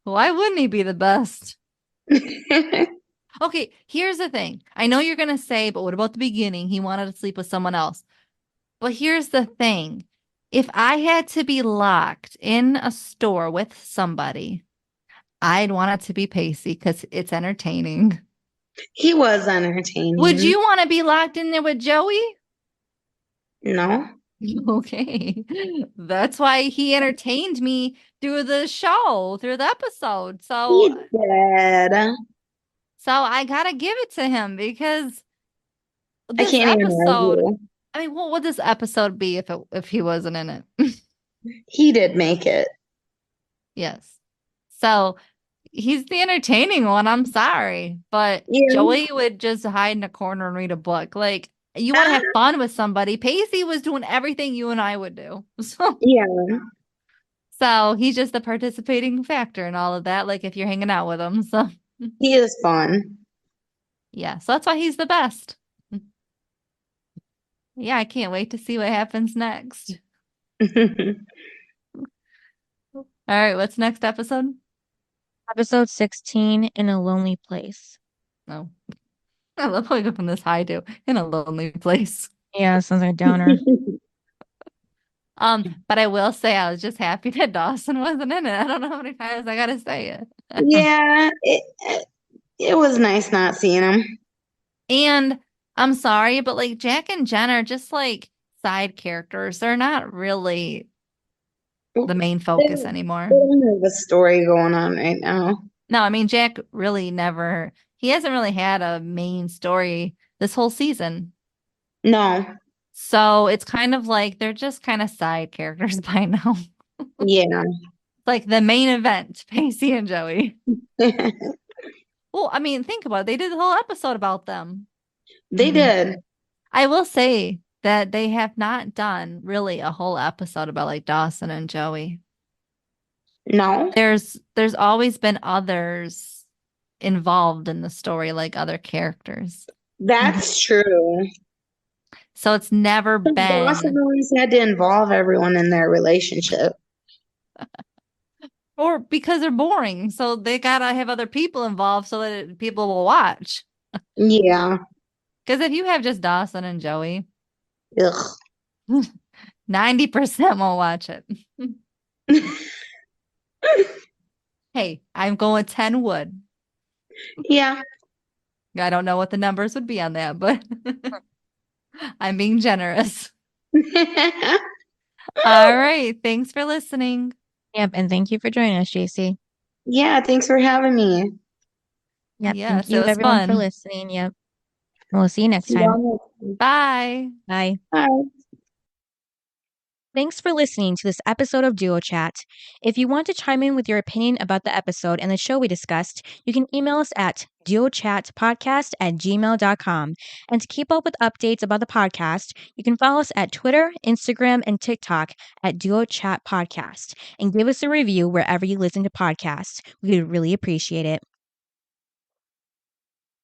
Why wouldn't he be the best? Okay, here's the thing. I know you're going to say, but what about the beginning? He wanted to sleep with someone else. But here's the thing. If I had to be locked in a store with somebody, I'd want it to be Pacey because it's entertaining. He was entertaining. Would you want to be locked in there with Joey? No. Okay. That's why he entertained me through the show, through the episode. He did. So I gotta give it to him because I this can't even episode, argue. I mean, what would this episode be if he wasn't in it? He did make it. Yes. So he's the entertaining one. I'm sorry. But Yeah. Joey would just hide in a corner and read a book. Like, you want to have fun with somebody. Pacey was doing everything you and I would do. Yeah. So he's just the participating factor in all of that. Like, if you're hanging out with him. So He is fun. yeah. So that's why he's the best. Yeah, I can't wait to see what happens next. All right, what's next episode? Episode 16, In a Lonely Place. No. I love how we go from this high to in a lonely place. Yeah, sounds like a downer. But I will say I was just happy that Dawson wasn't in it. I don't know how many times I gotta say it. Yeah, it was nice not seeing him. And I'm sorry, but like Jack and Jen are just like side characters. They're not really the main focus anymore. They don't have a story going on right now. No, I mean Jack really never he hasn't really had a main story this whole season. No. So it's kind of like they're just kind of side characters by now. Yeah. Like the main event, Pacey and Joey. Well, I mean, think about it. They did the whole episode about them. They did. I will say that they have not done really a whole episode about like Dawson and Joey. No. There's always been others involved in the story, like other characters. That's true. So it's never Dawson been, always had to involve everyone in their relationship. or because they're boring. So they gotta have other people involved so that people will watch. Yeah. Because if you have just Dawson and Joey, Ugh. 90% won't watch it. Hey, I'm going 10 would. Yeah. I don't know what the numbers would be on that, but I'm being generous. All right. Thanks for listening. Yep, and thank you for joining us, Jaycee. Yeah, thanks for having me. Yep, Yes, thank you it was everyone for fun. listening. Yep. We'll see you next See time. y'all next time. Bye. Bye. Bye. Thanks for listening to this episode of Duo Chat. If you want to chime in with your opinion about the episode and the show we discussed, you can email us at duochatpodcast@gmail.com. And to keep up with updates about the podcast, you can follow us at Twitter, Instagram, and TikTok at Duo Chat Podcast. And give us a review wherever you listen to podcasts. We would really appreciate it.